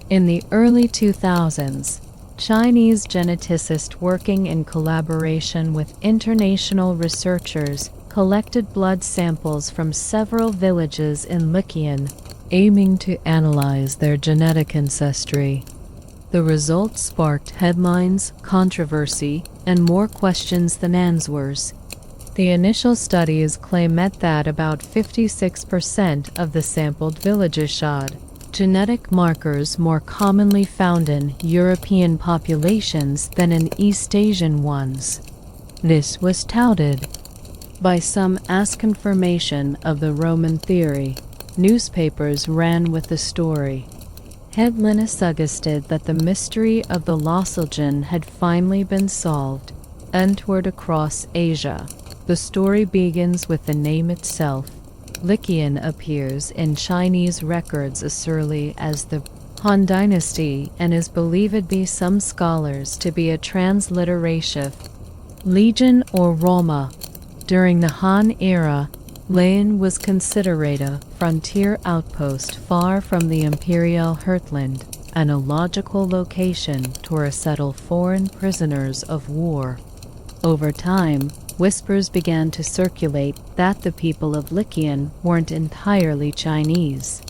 [SPEAKER 2] In the early 2000s, Chinese geneticists working in collaboration with international researchers collected blood samples from several villages in Lycian, aiming to analyze their genetic ancestry. The results sparked headlines, controversy, and more questions than answers. The initial studies claimed that about 56% of the sampled villages showed genetic markers more commonly found in European populations than in East Asian ones. This was touted by some as confirmation of the Roman theory. Newspapers ran with the story. Headlines suggested that the mystery of the Lost Legion had finally been solved and toured across Asia. The story begins with the name itself. Lycian appears in Chinese records as early as the Han Dynasty and is believed by some scholars to be a transliteration Legion or Roma. During the Han era, Lyon was considered a frontier outpost far from the imperial heartland and a logical location to resettle foreign prisoners of war. Over time, whispers began to circulate that the people of Lycian weren't entirely Chinese.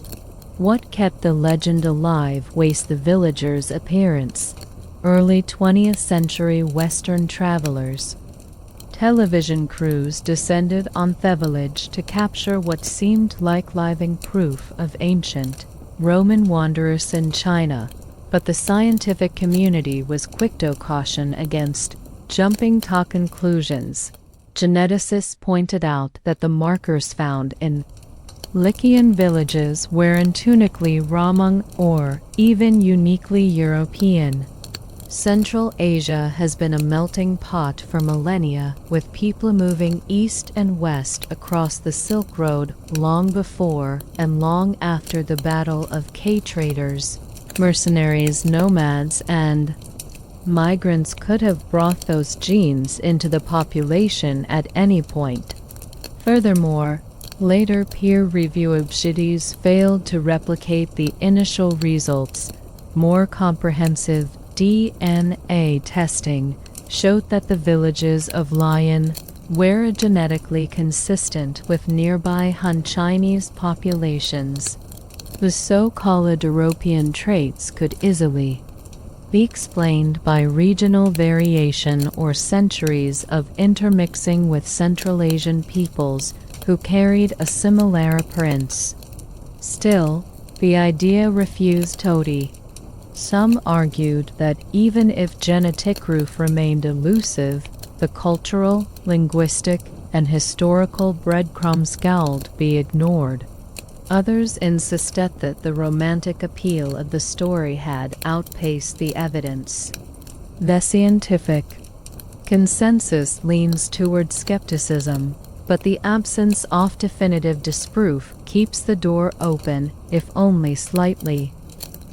[SPEAKER 2] What kept the legend alive was the villagers' appearance. Early 20th century Western travelers. Television crews descended on the village to capture what seemed like living proof of ancient Roman wanderers in China, but the scientific community was quick to caution against jumping to conclusions. Geneticists pointed out that the markers found in Lycian villages were intuitively Roman or even uniquely European. Central Asia has been a melting pot for millennia, with people moving east and west across the Silk Road long before and long after the Battle of traders, mercenaries, nomads, and migrants could have brought those genes into the population at any point. Furthermore, later peer-reviewed studies failed to replicate the initial results. More comprehensive DNA testing showed that the villages of Lyon were genetically consistent with nearby Han Chinese populations. The so-called European traits could easily be explained by regional variation or centuries of intermixing with Central Asian peoples who carried a similar appearance. Still, the idea refused totally. Some argued that even if genetic proof remained elusive, the cultural, linguistic, and historical breadcrumbs scowled be ignored. Others insisted that the romantic appeal of the story had outpaced the evidence. The scientific consensus leans toward skepticism, but the absence of definitive disproof keeps the door open, if only slightly.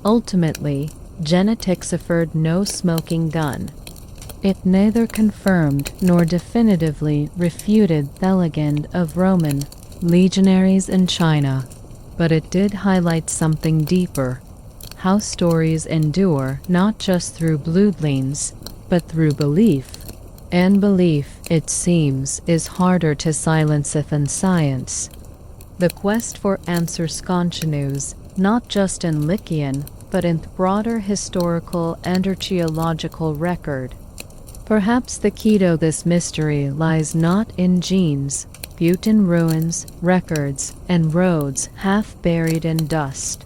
[SPEAKER 2] Ultimately, genetics offered no smoking gun. It neither confirmed nor definitively refuted the legend of Roman legionaries in China, but it did highlight something deeper: how stories endure not just through bloodlines, but through belief. And belief, it seems, is harder to silence than science. The quest for answers continues, not just in Lycian, but in the broader historical and archaeological record. Perhaps the key to this mystery lies not in genes, but in ruins, records, and roads half buried in dust.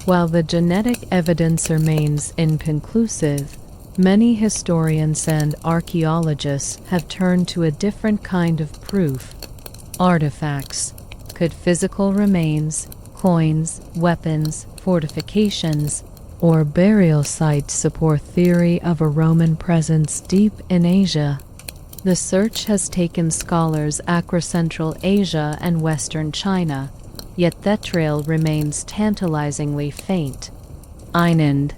[SPEAKER 2] While the genetic evidence remains inconclusive, many historians and archaeologists have turned to a different kind of proof: artifacts. Could physical remains, coins, weapons, fortifications, or burial sites support theory of a Roman presence deep in Asia? The search has taken scholars across Central Asia and Western China, yet that trail remains tantalizingly faint. Einand.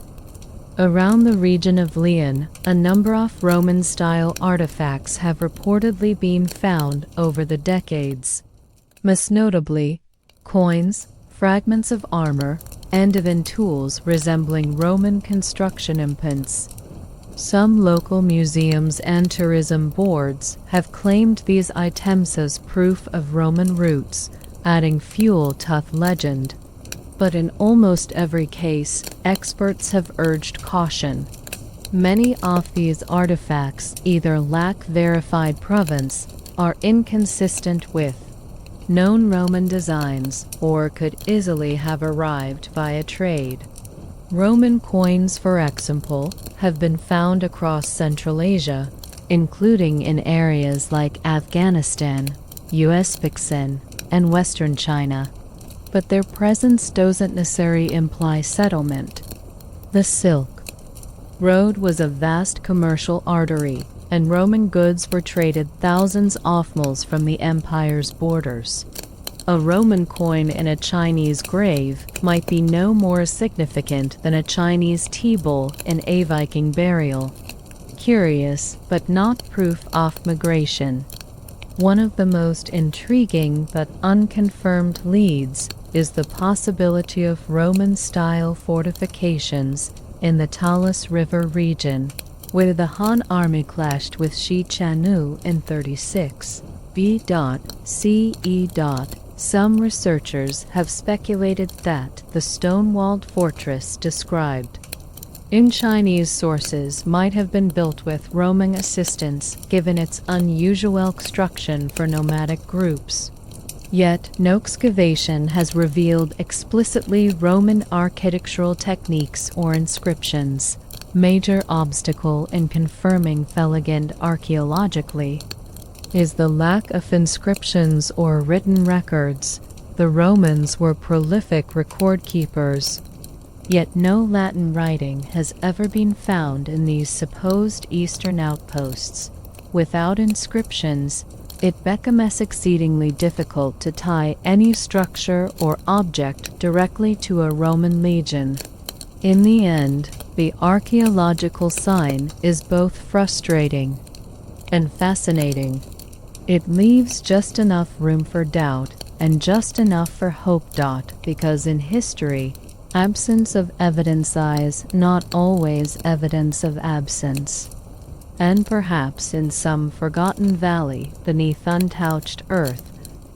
[SPEAKER 2] Around the region of Lyon, a number of Roman-style artifacts have reportedly been found over the decades. Most notably, coins, fragments of armor, and even tools resembling Roman construction implements. Some local museums and tourism boards have claimed these items as proof of Roman roots, adding fuel to the legend. But in almost every case, experts have urged caution. Many of these artifacts either lack verified provenance, are inconsistent with known Roman designs, or could easily have arrived via trade. Roman coins, for example, have been found across Central Asia, including in areas like Afghanistan, Uzbekistan, and Western China. But their presence doesn't necessarily imply settlement. The Silk Road was a vast commercial artery, and Roman goods were traded thousands of miles from the empire's borders. A Roman coin in a Chinese grave might be no more significant than a Chinese tea bowl in a Viking burial. Curious, but not proof of migration. One of the most intriguing but unconfirmed leads is the possibility of Roman-style fortifications in the Talas River region, where the Han army clashed with Shi Chanu in 36 B.C. Some researchers have speculated that the stone-walled fortress described in Chinese sources might have been built with Roman assistance, given its unusual construction for nomadic groups. Yet, no excavation has revealed explicitly Roman architectural techniques or inscriptions. Major obstacle in confirming the legend archaeologically is the lack of inscriptions or written records. The Romans were prolific record keepers, yet no Latin writing has ever been found in these supposed eastern outposts. Without inscriptions, it becomes exceedingly difficult to tie any structure or object directly to a Roman legion. In the end, the archaeological sign is both frustrating and fascinating. It leaves just enough room for doubt and just enough for hope. Because in history, absence of evidence is not always evidence of absence. And perhaps in some forgotten valley beneath untouched earth,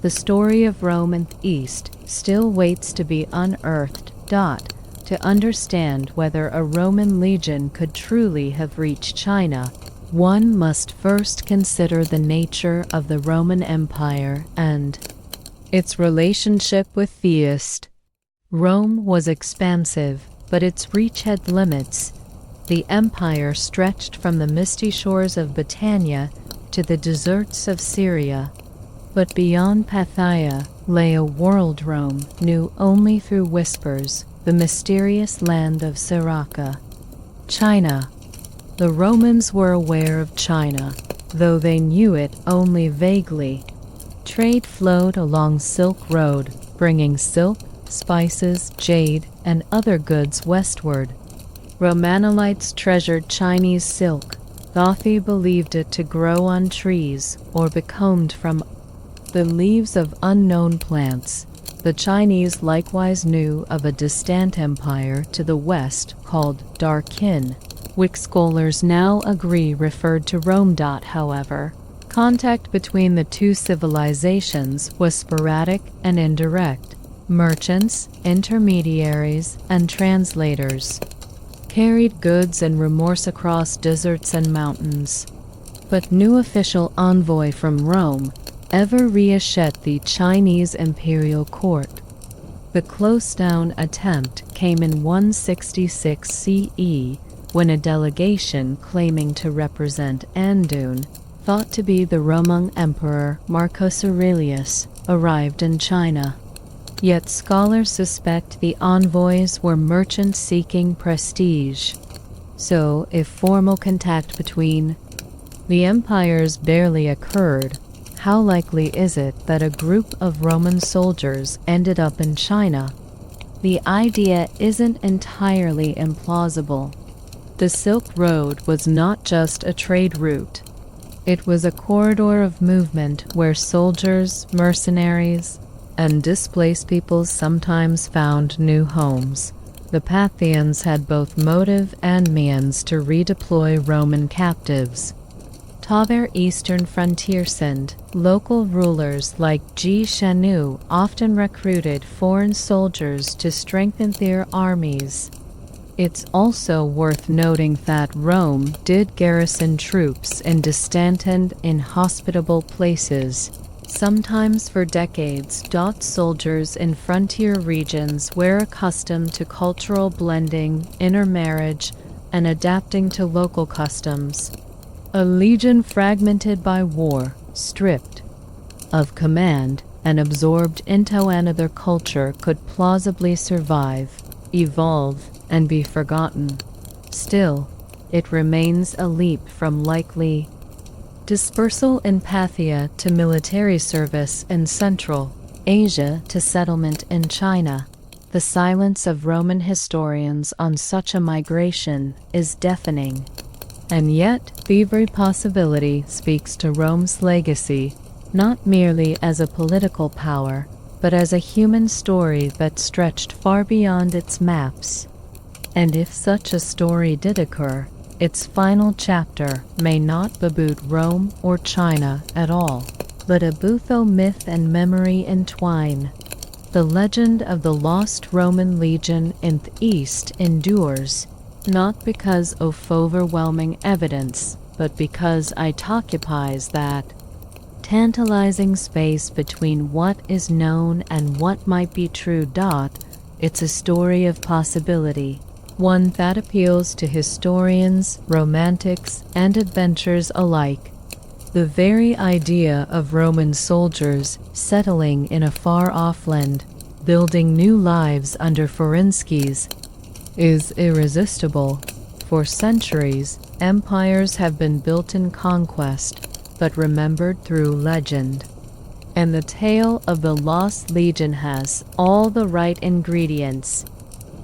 [SPEAKER 2] the story of Rome and the East still waits to be unearthed. To understand whether a Roman legion could truly have reached China, one must first consider the nature of the Roman Empire and its relationship with the East. Rome was expansive, but its reach had limits. The empire stretched from the misty shores of Britannia to the deserts of Syria, But beyond Pathia lay a world Rome knew only through whispers, the mysterious land of Siraca. China. The Romans were aware of China, though they knew it only vaguely. Trade flowed along Silk Road, bringing silk, spices, jade, and other goods westward. Romanolites treasured Chinese silk. Gothi believed it to grow on trees or be combed from the leaves of unknown plants. The Chinese likewise knew of a distant empire to the west called Darkin, which scholars now agree referred to Rome. However, contact between the two civilizations was sporadic and indirect. Merchants, intermediaries, and translators carried goods and remorse across deserts and mountains. But no official envoy from Rome ever reached the Chinese imperial court. The close-down attempt came in 166 CE when a delegation claiming to represent Andun, thought to be the Roman Emperor Marcus Aurelius, arrived in China. Yet scholars suspect the envoys were merchants seeking prestige. So, if formal contact between the empires barely occurred, how likely is it that a group of Roman soldiers ended up in China? The idea isn't entirely implausible. The Silk Road was not just a trade route. It was a corridor of movement where soldiers, mercenaries, and displaced peoples sometimes found new homes. The Parthians had both motive and means to redeploy Roman captives. To their eastern frontier send, local rulers like Ji Shanu often recruited foreign soldiers to strengthen their armies. It's also worth noting that Rome did garrison troops in distant and inhospitable places, sometimes for decades. Soldiers in frontier regions were accustomed to cultural blending, intermarriage, and adapting to local customs. A legion fragmented by war, stripped of command, and absorbed into another culture could plausibly survive, evolve, and be forgotten. Still, it remains a leap from likely dispersal in Parthia to military service in Central Asia to settlement in China. The silence of Roman historians on such a migration is deafening. And yet, the very possibility speaks to Rome's legacy, not merely as a political power, but as a human story that stretched far beyond its maps. And if such a story did occur, its final chapter may not beboot Rome or China at all, but a Butho myth and memory entwine. The legend of the lost Roman legion in the East endures, not because of overwhelming evidence, but because it occupies that tantalizing space between what is known and what might be true. It's a story of possibility, one that appeals to historians, romantics, and adventurers alike. The very idea of Roman soldiers settling in a far-off land, building new lives under forinskis, is irresistible. For centuries, empires have been built in conquest, but remembered through legend. And the tale of the Lost Legion has all the right ingredients: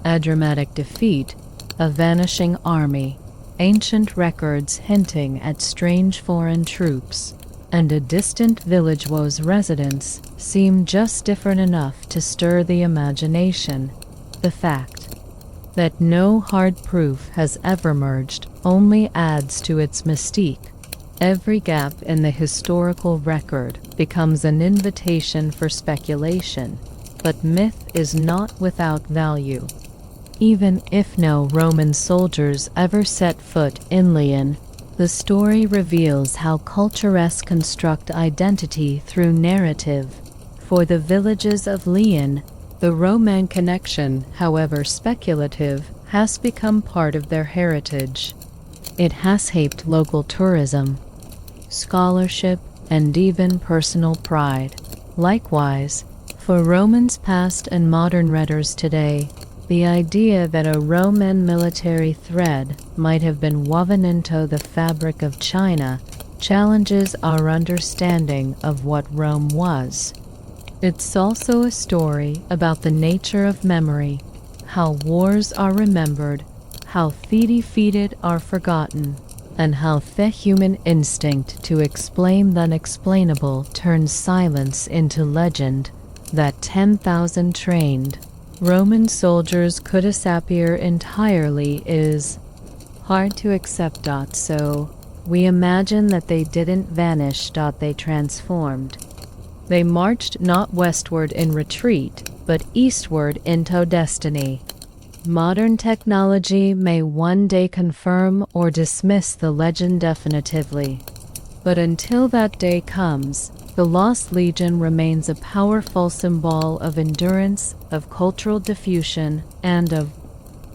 [SPEAKER 2] a dramatic defeat, a vanishing army, ancient records hinting at strange foreign troops, and a distant village whose residents seem just different enough to stir the imagination. The fact that no hard proof has ever emerged only adds to its mystique. Every gap in the historical record becomes an invitation for speculation, but myth is not without value. Even if no Roman soldiers ever set foot in Lyon, the story reveals how cultures construct identity through narrative. For the villages of Lyon, the Roman connection, however speculative, has become part of their heritage. It has shaped local tourism, scholarship, and even personal pride. Likewise, for Romans past and modern readers today, the idea that a Roman military thread might have been woven into the fabric of China challenges our understanding of what Rome was. It's also a story about the nature of memory, how wars are remembered, how the defeated are forgotten, and how the human instinct to explain the unexplainable turns silence into legend. That 10,000 trained Roman soldiers could disappear entirely is hard to accept. So we imagine that they didn't vanish. They transformed. They marched not westward in retreat, but eastward into destiny. Modern technology may one day confirm or dismiss the legend definitively. But until that day comes, the Lost Legion remains a powerful symbol of endurance, of cultural diffusion, and of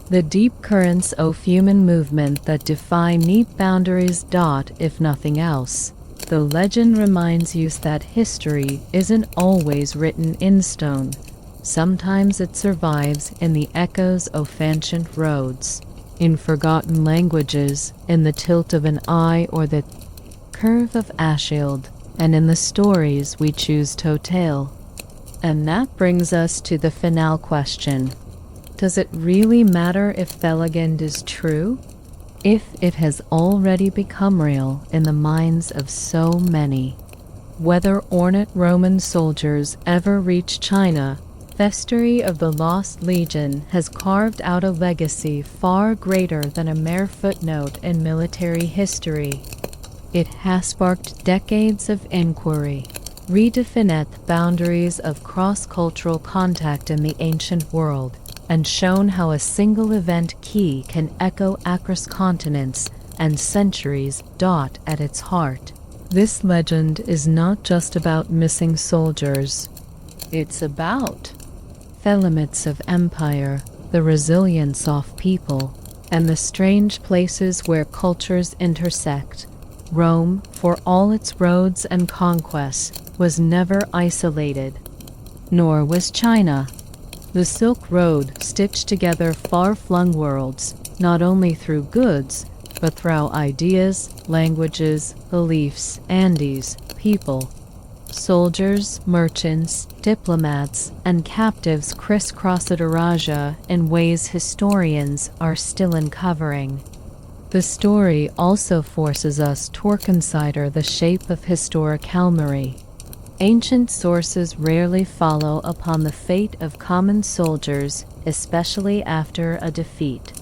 [SPEAKER 2] the deep currents of human movement that defy neat boundaries. If nothing else, the legend reminds you that history isn't always written in stone. Sometimes it survives in the echoes of ancient roads, in forgotten languages, in the tilt of an eye or the curve of a shield, and in the stories we choose to tell. And that brings us to the final question. Does it really matter if the legend is true? If it has already become real in the minds of so many? Whether ornate Roman soldiers ever reach China, the history of the Lost Legion has carved out a legacy far greater than a mere footnote in military history. It has sparked decades of inquiry, redefined the boundaries of cross-cultural contact in the ancient world, and shown how a single event key can echo across continents and centuries. At its heart, this legend is not just about missing soldiers. It's about the limits of empire, the resilience of people, and the strange places where cultures intersect. Rome, for all its roads and conquests, was never isolated. Nor was China. The Silk Road stitched together far-flung worlds, not only through goods, but through ideas, languages, beliefs, and people. Soldiers, merchants, diplomats, and captives crisscrossed Eurasia in ways historians are still uncovering. The story also forces us to consider the shape of historic memory. Ancient sources rarely follow upon the fate of common soldiers, especially after a defeat.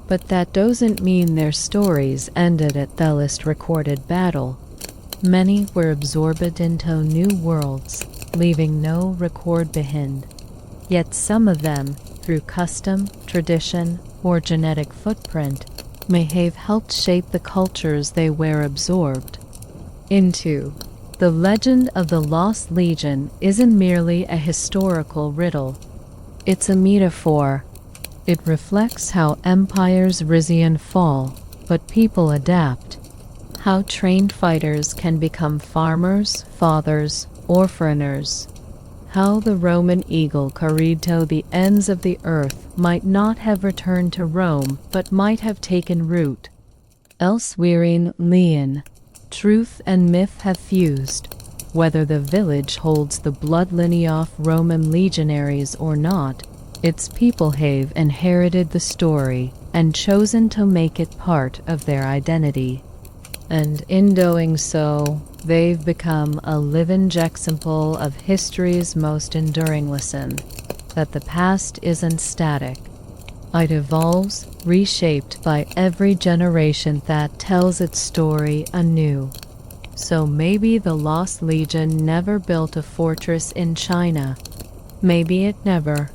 [SPEAKER 2] But that doesn't mean their stories ended at the last recorded battle. Many were absorbed into new worlds, leaving no record behind. Yet some of them, through custom, tradition, or genetic footprint, may have helped shape the cultures they were absorbed into. The legend of the Lost Legion isn't merely a historical riddle. It's a metaphor. It reflects how empires rise and fall, but people adapt. How trained fighters can become farmers, fathers, or foreigners. How the Roman eagle carried to the ends of the earth might not have returned to Rome, but might have taken root elsewhere in Leon. Truth and myth have fused. Whether the village holds the bloodline of Roman legionaries or not, its people have inherited the story and chosen to make it part of their identity. And in doing so, they've become a living example of history's most enduring lesson, that the past isn't static. It evolves, reshaped by every generation that tells its story anew. So maybe the Lost Legion never built a fortress in China. Maybe it never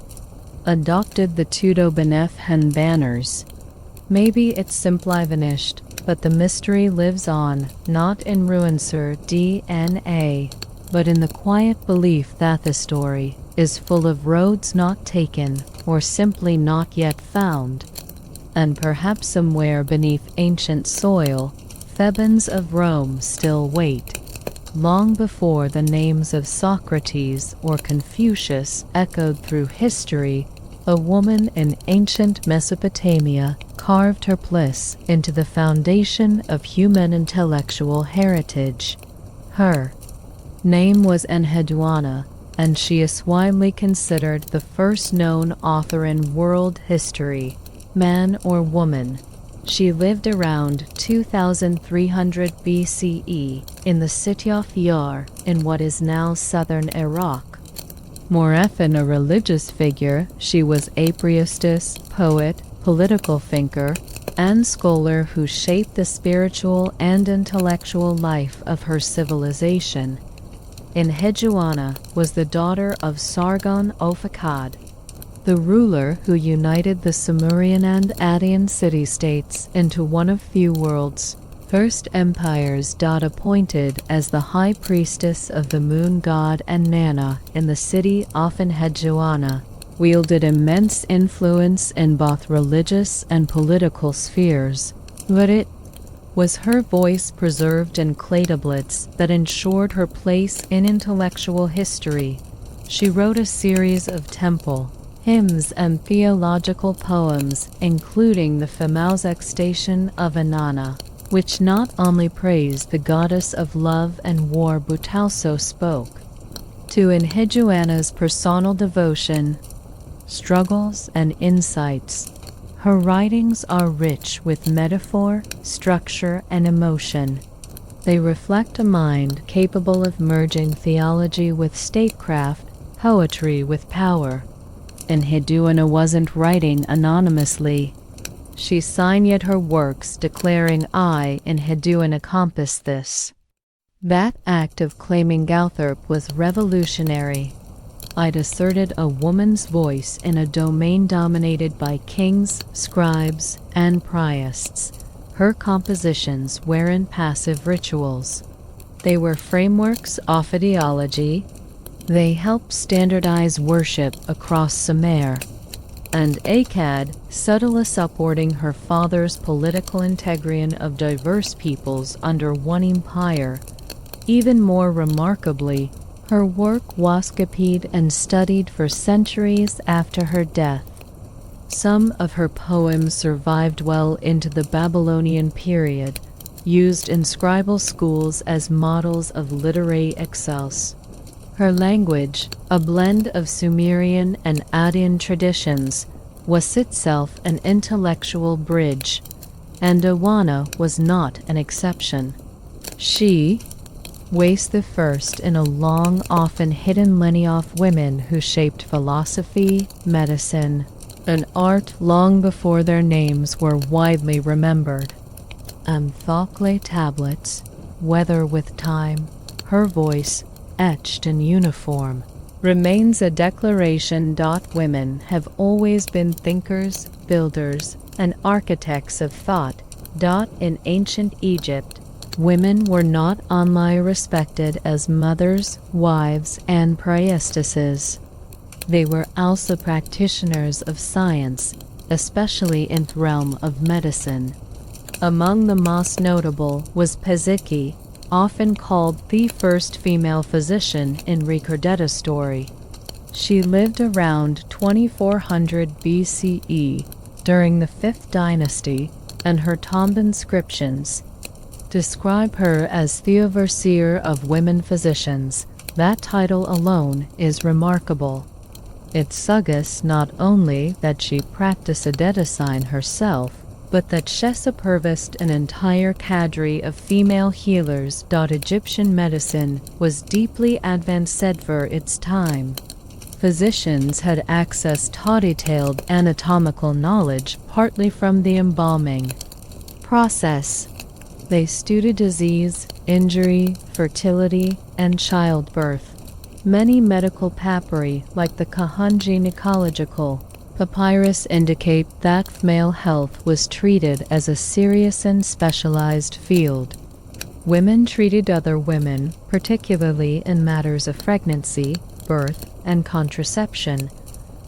[SPEAKER 2] adopted the Tudor-Benef banners. Maybe it simply vanished, but the mystery lives on, not in ruinous DNA, but in the quiet belief that the story is full of roads not taken or simply not yet found. And perhaps somewhere beneath ancient soil, Thebans of Rome still wait, long before the names of Socrates or Confucius echoed through history, a woman in ancient Mesopotamia carved her place into the foundation of human intellectual heritage. Her name was Enheduanna, and she is widely considered the first known author in world history, man or woman. She lived around 2300 BCE in the city of Yar in what is now southern Iraq. More often a religious figure, she was a priestess, poet, political thinker, and scholar who shaped the spiritual and intellectual life of her civilization. Enheduanna was the daughter of Sargon of Akkad, the ruler who united the Sumerian and Akkadian city-states into one of few worlds. First empires. Appointed as the high priestess of the moon god and Nana in the city of Enheduanna, wielded immense influence in both religious and political spheres, but it was her voice preserved in clay tablets that ensured her place in intellectual history. She wrote a series of temple hymns and theological poems, including the famous Extation of Inanna, which not only praised the goddess of love and war but also spoke to Enheduanna's personal devotion, struggles, and insights. Her writings are rich with metaphor, structure, and emotion. They reflect a mind capable of merging theology with statecraft, poetry with power. Enheduanna wasn't writing anonymously. She signed her works declaring, "I, Enheduanna, compass this." That act of claiming Gauthorpe was revolutionary. It asserted a woman's voice in a domain dominated by kings, scribes, and priests. Her compositions weren't passive rituals. They were frameworks of ideology. They helped standardize worship across Sumer and Akkad, subtly supporting her father's political integration of diverse peoples under one empire. Even more remarkably, her work was copied and studied for centuries after her death. Some of her poems survived well into the Babylonian period, used in scribal schools as models of literary excellence. Her language, a blend of Sumerian and Akkadian traditions, was itself an intellectual bridge, and Enheduanna was not an exception. She was the first in a long, often hidden line of women who shaped philosophy, medicine, and art long before their names were widely remembered. Clay tablets, whether with time, her voice, etched in uniform, remains a declaration. Women have always been thinkers, builders, and architects of thought. In ancient Egypt, women were not only respected as mothers, wives, and priestesses. They were also practitioners of science, especially in the realm of medicine. Among the most notable was Paziki, often called the first female physician in recorded story. She lived around 2400 BCE during the 5th dynasty, and her tomb inscriptions describe her as the overseer of women physicians. That title alone is remarkable. It suggests not only that she practiced medicine herself, but that she supervised an entire cadre of female healers. Egyptian medicine was deeply advanced for its time. Physicians had access to detailed anatomical knowledge, partly from the embalming process. They studied disease, injury, fertility, and childbirth. Many medical papyri, like the Kahun gynecological papyrus, indicate that male health was treated as a serious and specialized field. Women treated other women, particularly in matters of pregnancy, birth, and contraception.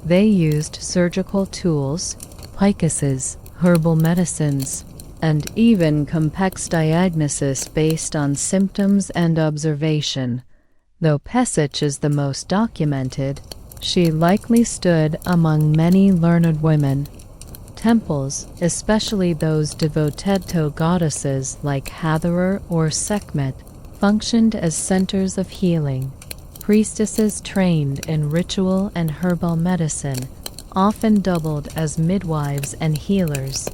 [SPEAKER 2] They used surgical tools, picuses, herbal medicines, and even complex diagnosis based on symptoms and observation. Though Pesach is the most documented, she likely stood among many learned women. Temples, especially those devoted to goddesses like Hathor or Sekhmet, functioned as centers of healing. Priestesses trained in ritual and herbal medicine often doubled as midwives and healers.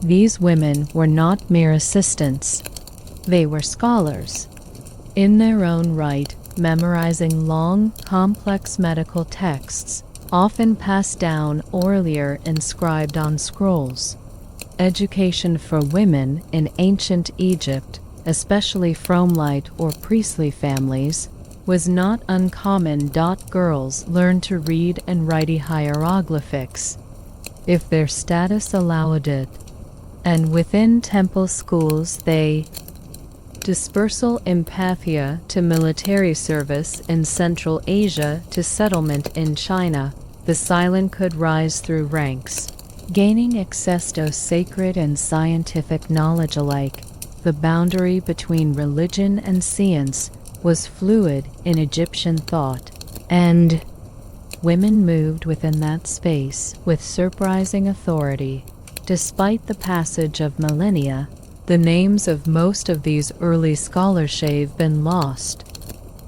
[SPEAKER 2] These women were not mere assistants. They were scholars. In their own right, memorizing long, complex medical texts, often passed down orally or inscribed on scrolls. Education for women in ancient Egypt, especially Fromelite or priestly families, was not uncommon. Girls learned to read and write hieroglyphics, if their status allowed it, and within temple schools they dispersal in Parthia to military service in Central Asia to settlement in China, the silent could rise through ranks, gaining access to sacred and scientific knowledge alike. The boundary between religion and science was fluid in Egyptian thought, and women moved within that space with surprising authority. Despite the passage of millennia, the names of most of these early scholars have been lost.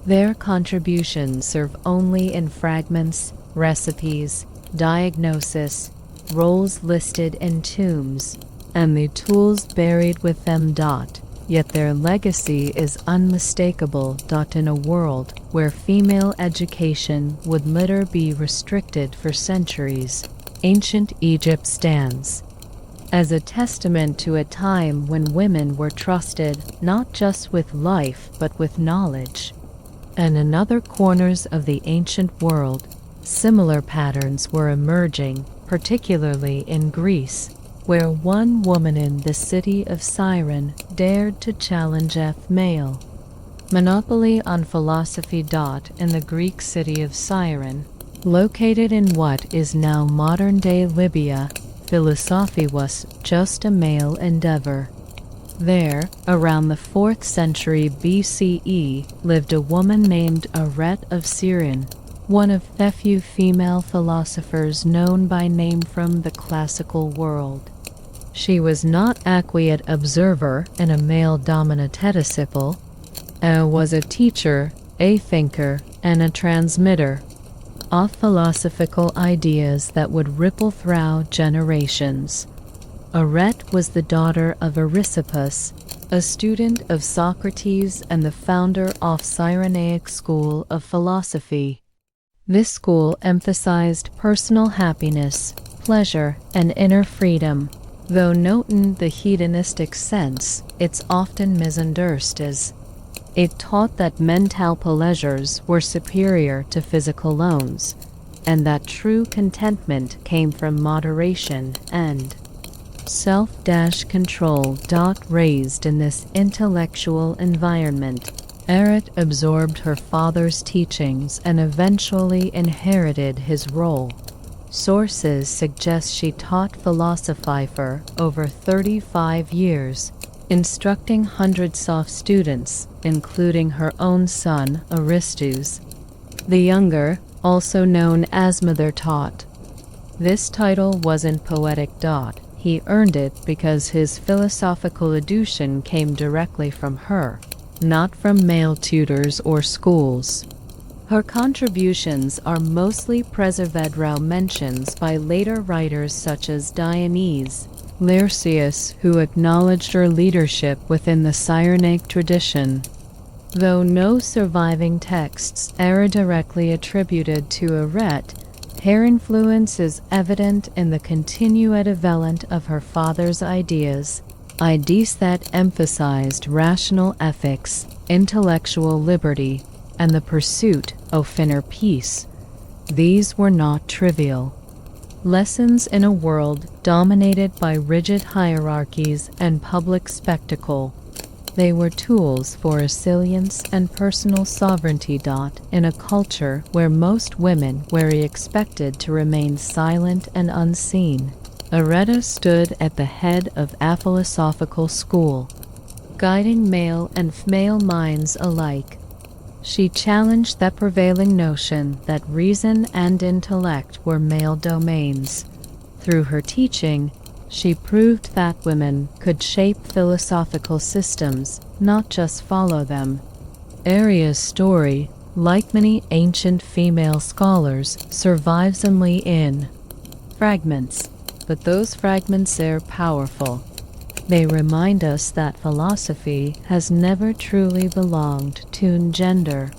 [SPEAKER 2] Their contributions serve only in fragments, recipes, diagnosis, roles listed in tombs, and the tools buried with them. Yet their legacy is unmistakable. In a world where female education would later be restricted for centuries, ancient Egypt stands as a testament to a time when women were trusted not just with life but with knowledge. And in other corners of the ancient world, similar patterns were emerging, particularly in Greece, where one woman in the city of Cyrene dared to challenge a male monopoly on philosophy. In the Greek city of Cyrene, located in what is now modern-day Libya, philosophy was just a male endeavor. There, around the 4th century BCE, lived a woman named Aret of Serene, one of the few female philosophers known by name from the classical world. She was not a quiet observer in a male-dominant disciple, was a teacher, a thinker, and a transmitter of philosophical ideas that would ripple through generations. Aret was the daughter of Aristippus, a student of Socrates and the founder of Cyrenaic school of philosophy. This school emphasized personal happiness, pleasure, and inner freedom. Though not in the hedonistic sense, it's often misunderstood as it taught that mental pleasures were superior to physical ones, and that true contentment came from moderation and self-control. Raised in this intellectual environment, Aret absorbed her father's teachings and eventually inherited his role. Sources suggest she taught philosophy for over 35 years, instructing hundreds of students, including her own son, Aristus the Younger, also known as Mother Taught. This title wasn't poetic. He earned it because his philosophical education came directly from her, not from male tutors or schools. Her contributions are mostly preserved through mentions by later writers such as Dionys Laertius, who acknowledged her leadership within the Cyrenaic tradition. Though no surviving texts are directly attributed to Aret, her influence is evident in the continued development of her father's ideas that emphasized rational ethics, intellectual liberty, and the pursuit of inner peace. These were not trivial lessons in a world dominated by rigid hierarchies and public spectacle. They were tools for resilience and personal sovereignty. In a culture where most women were expected to remain silent and unseen, Areta stood at the head of a philosophical school, guiding male and female minds alike. She challenged the prevailing notion that reason and intellect were male domains. Through her teaching, she proved that women could shape philosophical systems, not just follow them. Area's story, like many ancient female scholars, survives only in fragments, but those fragments are powerful. They remind us that philosophy has never truly belonged to gender.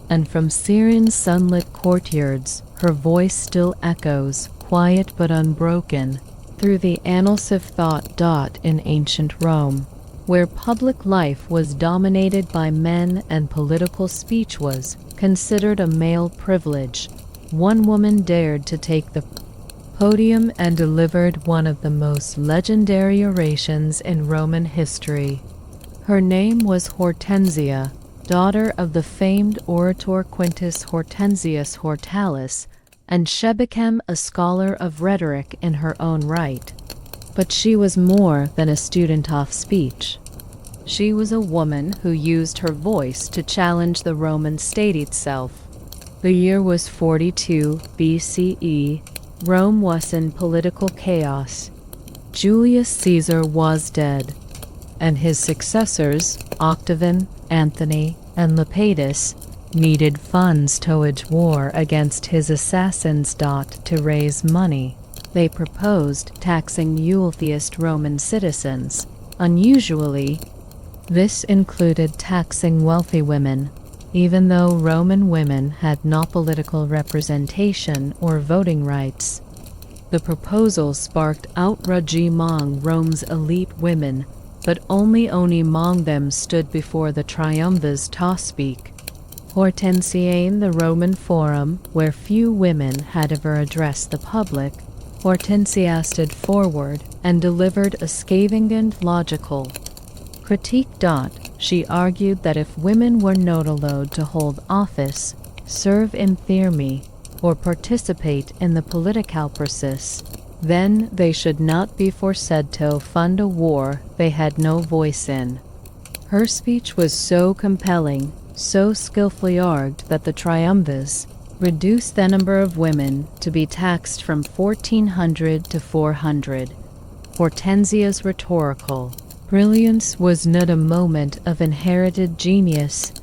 [SPEAKER 2] And from Serene's sunlit courtyards, her voice still echoes, quiet but unbroken, through the annals of thought. In ancient Rome, where public life was dominated by men and political speech was considered a male privilege, one woman dared to take the podium and delivered one of the most legendary orations in Roman history. Her name was Hortensia, daughter of the famed orator Quintus Hortensius Hortalis, and she became a scholar of rhetoric in her own right. But she was more than a student of speech. She was a woman who used her voice to challenge the Roman state itself. The year was 42 BCE. Rome was in political chaos. Julius Caesar was dead, and his successors, Octavian, Antony, and Lepidus, needed funds to wage war against his assassins. To raise money, they proposed taxing eutheist Roman citizens. Unusually, this included taxing wealthy women, even though Roman women had no political representation or voting rights. The proposal sparked outrage among Rome's elite women, but only among them stood before the triumvirs to speak. Hortensia in the Roman Forum, where few women had ever addressed the public, Hortensia stood forward and delivered a scathing and logical critique. She argued that if women were not allowed to hold office, serve in the army, or participate in the political process, then they should not be forced to fund a war they had no voice in. Her speech was so compelling, so skillfully argued, that the triumvirs reduced the number of women to be taxed from 1,400 to 400. Hortensia's rhetorical brilliance was not a moment of inherited genius.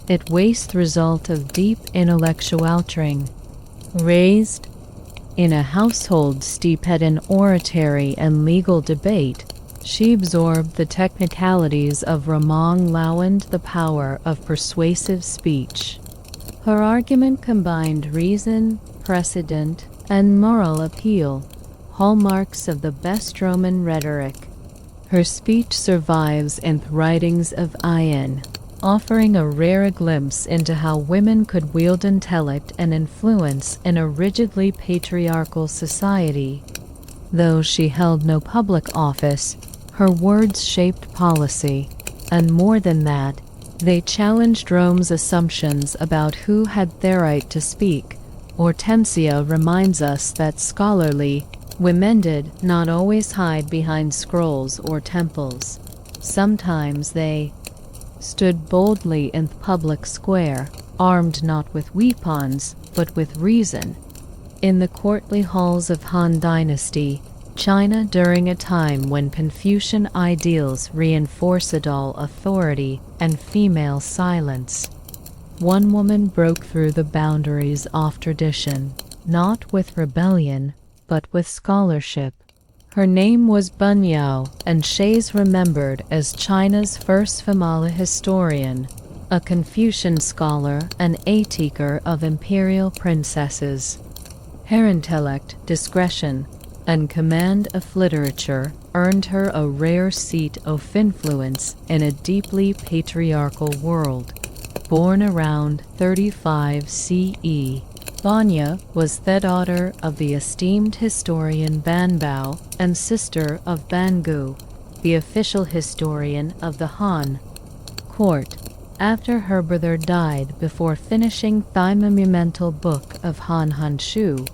[SPEAKER 2] It was the result of deep intellectual training. Raised in a household steeped in oratory and legal debate, she absorbed the technicalities of Roman law and the power of persuasive speech. Her argument combined reason, precedent, and moral appeal, hallmarks of the best Roman rhetoric. Her speech survives in the writings of Ion, offering a rare glimpse into how women could wield intellect and influence in a rigidly patriarchal society. Though she held no public office, her words shaped policy, and more than that, they challenged Rome's assumptions about who had the right to speak. Hortensia reminds us that scholarly women did not always hide behind scrolls or temples. Sometimes they stood boldly in the public square, armed not with weapons, but with reason. In the courtly halls of Han Dynasty, China, during a time when Confucian ideals reinforced adult authority and female silence, one woman broke through the boundaries of tradition, not with rebellion, but with scholarship. Her name was Bunyao, and she is remembered as China's first female historian, a Confucian scholar and a teacher of imperial princesses. Her intellect, discretion, and command of literature earned her a rare seat of influence in a deeply patriarchal world. Born around 35 CE, Banya was the daughter of the esteemed historian Banbao and sister of Bangu, the official historian of the Han court. After her brother died before finishing the monumental book of Han Shu,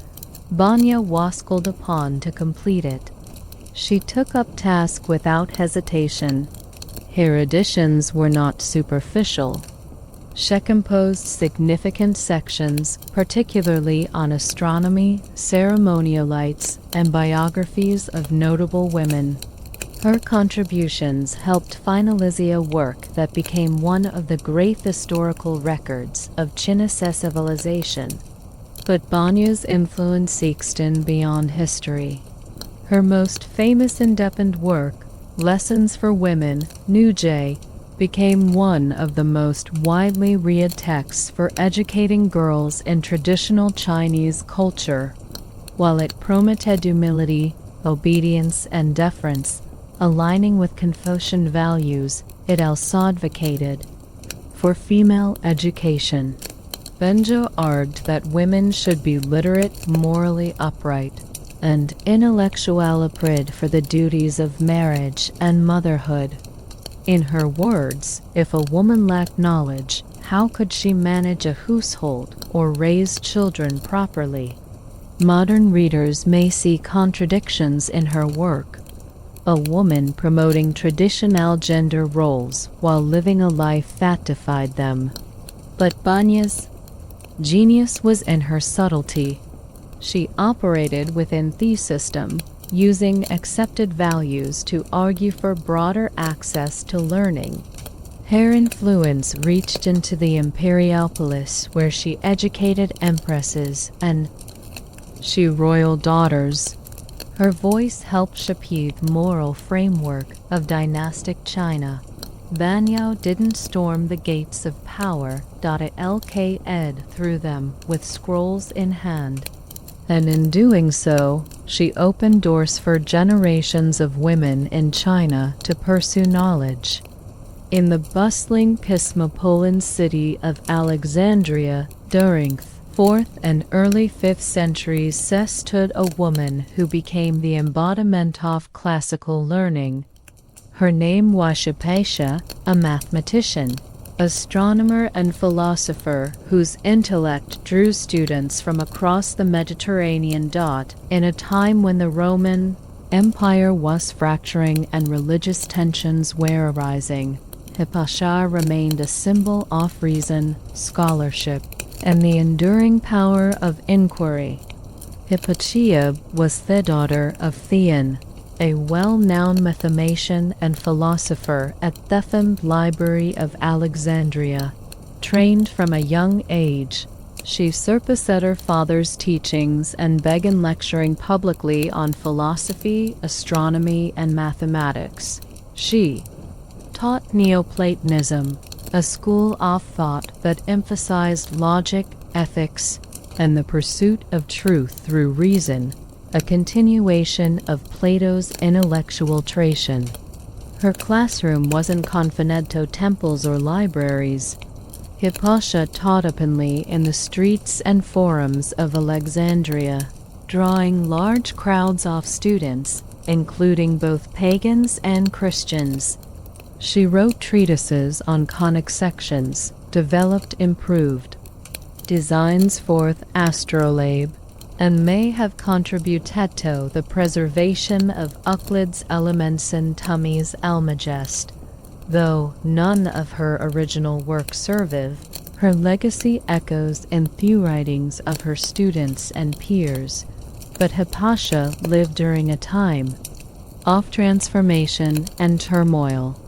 [SPEAKER 2] Banya was called upon to complete it. She took up task without hesitation. Her additions were not superficial. She composed significant sections, particularly on astronomy, ceremonialites, and biographies of notable women. Her contributions helped finalize a work that became one of the great historical records of Chinese civilization. But Banya's influence extended beyond history. Her most famous independent work, Lessons for Women, Nuje, became one of the most widely read texts for educating girls in traditional Chinese culture. While it promoted humility, obedience, and deference, aligning with Confucian values, it also advocated for female education. Benjo argued that women should be literate, morally upright, and intellectually prepared for the duties of marriage and motherhood. In her words, if a woman lacked knowledge, how could she manage a household or raise children properly? Modern readers may see contradictions in her work. A woman promoting traditional gender roles while living a life that defied them. But Banya's genius was in her subtlety. She operated within the system, using accepted values to argue for broader access to learning. Her influence reached into the imperial palace, where she educated empresses and royal daughters. Her voice helped shape the moral framework of dynastic China. Banya didn't storm the gates of power, ed through them with scrolls in hand. And in doing so, she opened doors for generations of women in China to pursue knowledge. In the bustling cosmopolitan city of Alexandria, during 4th and early 5th centuries, stood a woman who became the embodiment of classical learning. Her name was Hypatia, a mathematician, astronomer and philosopher whose intellect drew students from across the Mediterranean. In a time when the Roman Empire was fracturing and religious tensions were arising, Hypatia remained a symbol of reason, scholarship, and the enduring power of inquiry. Hypatia was the daughter of Theon, a well-known mathematician and philosopher at the famed Library of Alexandria. Trained from a young age, she surpassed her father's teachings and began lecturing publicly on philosophy, astronomy, and mathematics. She taught Neoplatonism, a school of thought that emphasized logic, ethics, and the pursuit of truth through reason, a continuation of Plato's intellectual tradition. Her classroom wasn't confined to temples or libraries. Hypatia taught openly in the streets and forums of Alexandria, drawing large crowds of students, including both pagans and Christians. She wrote treatises on conic sections, developed improved designs for the astrolabe, and may have contributed to the preservation of Euclid's Elements and Tummy's Almagest. Though none of her original work survive, her legacy echoes in the writings of her students and peers. But Hypatia lived during a time of transformation and turmoil.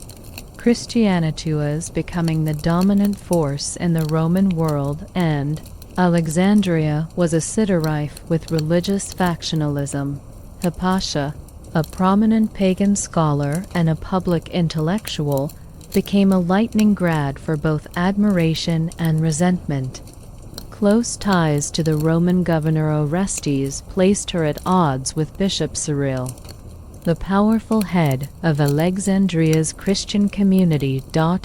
[SPEAKER 2] Christianity was becoming the dominant force in the Roman world, and Alexandria was a city rife with religious factionalism. Hypatia, a prominent pagan scholar and a public intellectual, became a lightning rod for both admiration and resentment. Close ties to the Roman governor Orestes placed her at odds with Bishop Cyril, the powerful head of Alexandria's Christian community.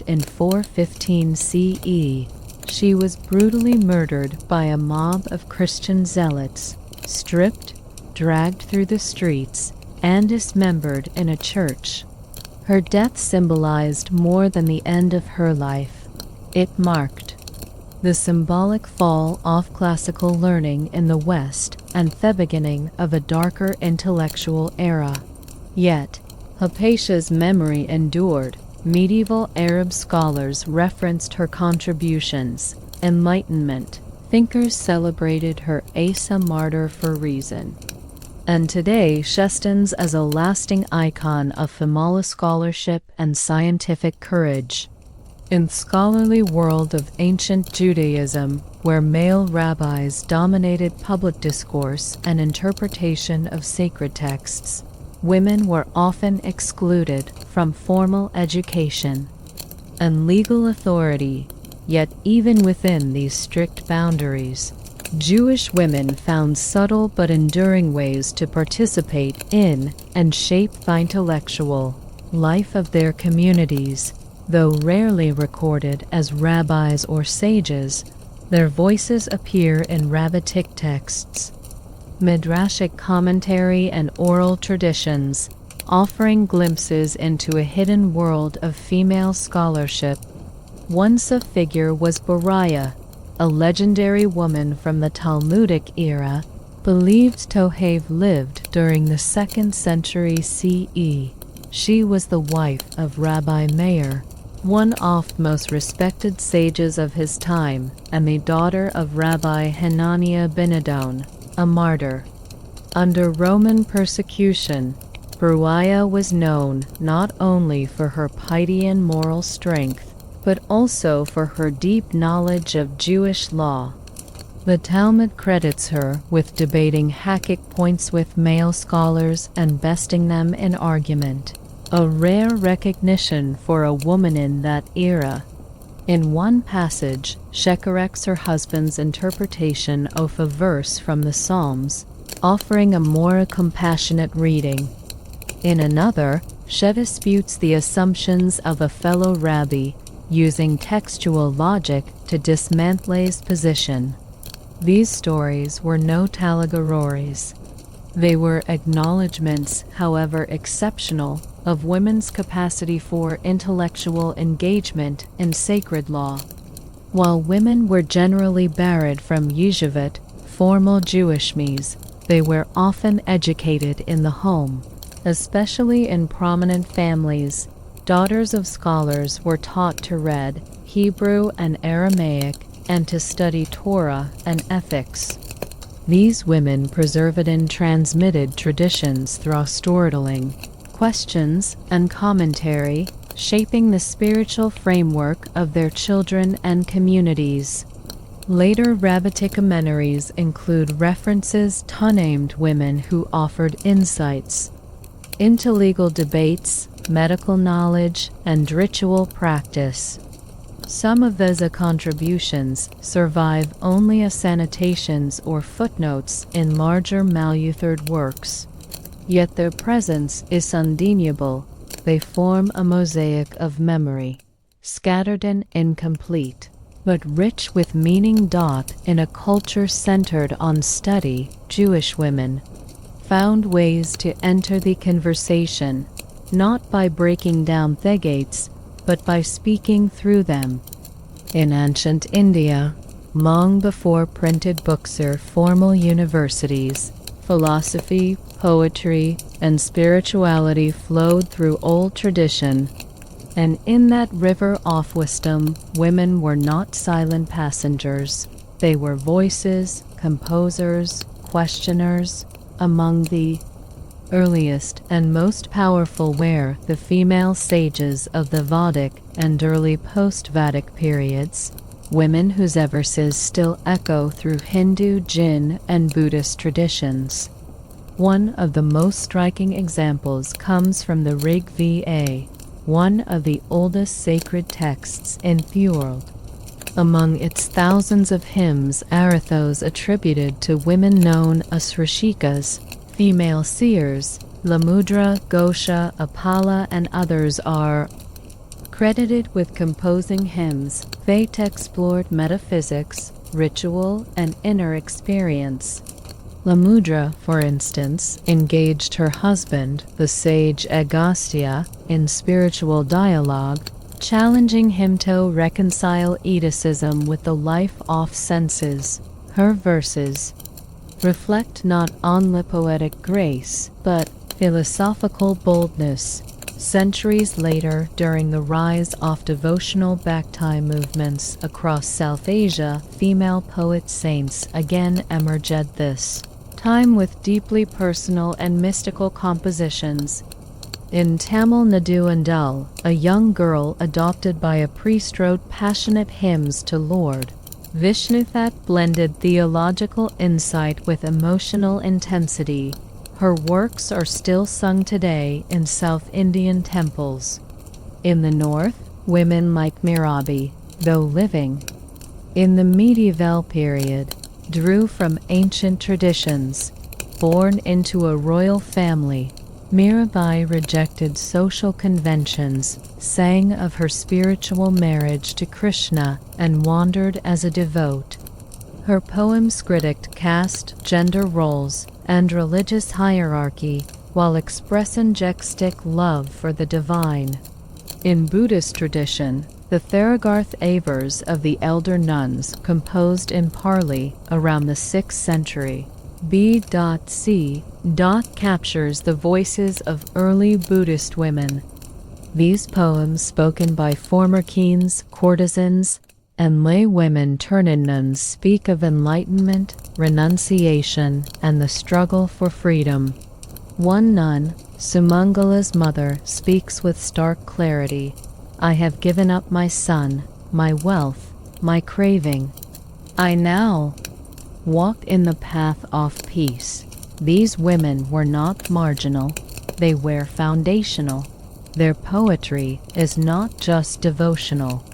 [SPEAKER 2] In 415 CE, she was brutally murdered by a mob of Christian zealots, stripped, dragged through the streets, and dismembered in a church. Her death symbolized more than the end of her life. It marked the symbolic fall of classical learning in the West and the beginning of a darker intellectual era. Yet, Hypatia's memory endured. Medieval Arab scholars referenced her contributions. Enlightenment thinkers celebrated her as a martyr for reason. And today she stands as a lasting icon of female scholarship and scientific courage. In the scholarly world of ancient Judaism, where male rabbis dominated public discourse and interpretation of sacred texts, women were often excluded from formal education and legal authority. Yet even within these strict boundaries, Jewish women found subtle but enduring ways to participate in and shape the intellectual life of their communities. Though rarely recorded as rabbis or sages, their voices appear in rabbinic texts, midrashic commentary, and oral traditions, offering glimpses into a hidden world of female scholarship. One such figure was Bariah, a legendary woman from the Talmudic era, believed to have lived during the 2nd century CE. She was the wife of Rabbi Meir, one of the most respected sages of his time, and the daughter of Rabbi Hananiah ben Adon, a martyr. Under Roman persecution, Bariah was known not only for her piety and moral strength, but also for her deep knowledge of Jewish law. The Talmud credits her with debating halachic points with male scholars and besting them in argument, a rare recognition for a woman in that era. In one passage, she corrects her husband's interpretation of a verse from the Psalms, offering a more compassionate reading. In another, she disputes the assumptions of a fellow rabbi, using textual logic to dismantle his position. These stories were no allegories. They were acknowledgments, however exceptional, of women's capacity for intellectual engagement in sacred law. While women were generally barred from yeshivot, formal Jewish me's, they were often educated in the home. Especially in prominent families, daughters of scholars were taught to read Hebrew and Aramaic and to study Torah and ethics. These women preserved and transmitted traditions through storytelling, questions, and commentary, shaping the spiritual framework of their children and communities. Later rabbinic commentaries include references to named women who offered insights into legal debates, medical knowledge, and ritual practice. Some of those contributions survive only as annotations or footnotes in larger manuscript works. Yet their presence is undeniable. They form a mosaic of memory, scattered and incomplete, but rich with meaning. In a culture centered on study, Jewish women found ways to enter the conversation, not by breaking down the gates, but by speaking through them. In ancient India, long before printed books or formal universities, philosophy, poetry, and spirituality flowed through old tradition, and in that river of wisdom, women were not silent passengers. They were voices, composers, questioners. Among the earliest and most powerful were the female sages of the Vedic and early post-Vedic periods, women whose verses still echo through Hindu, Jain, and Buddhist traditions. One of the most striking examples comes from the Rig Veda, one of the oldest sacred texts in the world. Among its thousands of hymns are those attributed to women known as Rishikas, female seers. Lamudra, Gosha, Apala, and others are credited with composing hymns. They explored metaphysics, ritual, and inner experience. Lamudra, for instance, engaged her husband, the sage Agastya, in spiritual dialogue, challenging him to reconcile Oedipusism with the life-off senses. Her verses reflect not only poetic grace, but philosophical boldness. Centuries later, during the rise of devotional bhakti movements across South Asia, female poet saints again emerged this time with deeply personal and mystical compositions. In Tamil Nadu and Dull, a young girl adopted by a priest wrote passionate hymns to Lord Vishnu that blended theological insight with emotional intensity. Her works are still sung today in South Indian temples. In the north, women like Mirabai, though living in the medieval period, drew from ancient traditions. Born into a royal family, Mirabai rejected social conventions, sang of her spiritual marriage to Krishna, and wandered as a devote. Her poems critiqued caste, gender roles, and religious hierarchy, while expressing Jekstic love for the divine. In Buddhist tradition, the Theragarth Avars of the elder nuns composed in Pali around the 6th century. B.C. captures the voices of early Buddhist women. These poems, spoken by former kings, courtesans, and lay women turned nuns, speak of enlightenment, renunciation, and the struggle for freedom. One nun, Sumangala's mother, speaks with stark clarity. I have given up my son, my wealth, my craving. I now walk in the path of peace. These women were not marginal, they were foundational. Their poetry is not just devotional.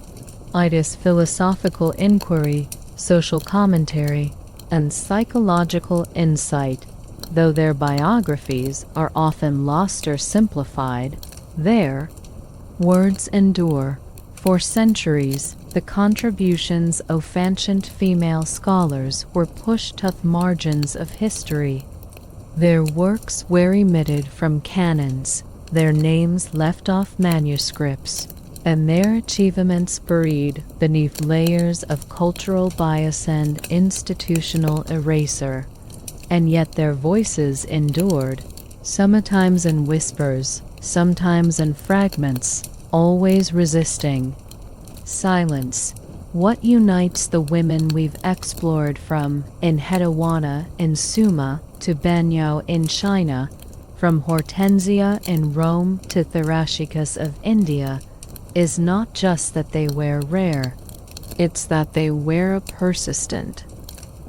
[SPEAKER 2] It is philosophical inquiry, social commentary, and psychological insight. Though their biographies are often lost or simplified, their words endure. For centuries, the contributions of ancient female scholars were pushed to the margins of history. Their works were omitted from canons, their names left off manuscripts, and their achievements buried beneath layers of cultural bias and institutional erasure. And yet their voices endured, sometimes in whispers, sometimes in fragments, always resisting silence. What unites the women we've explored from Enheduanna in Suma to Banyo in China, from Hortensia in Rome to Therashicus of India, is not just that they were rare, it's that they were persistent.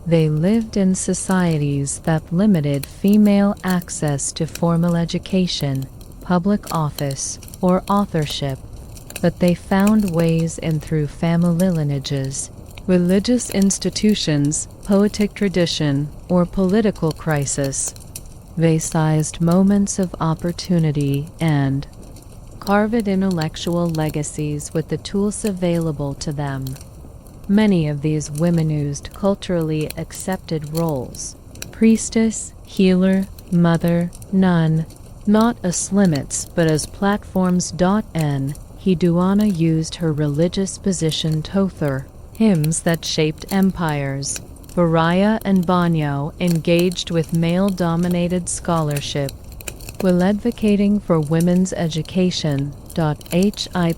[SPEAKER 2] They lived in societies that limited female access to formal education, public office, or authorship, but they found ways in through family lineages, religious institutions, poetic tradition, or political crisis. They seized moments of opportunity and carved intellectual legacies with the tools available to them. Many of these women used culturally accepted roles: priestess, healer, mother, nun, not as limits but as platforms. Hiduana used her religious position Tothar, hymns that shaped empires. Baraya and Banyo engaged with male-dominated scholarship, while advocating for women's education. Hippolyta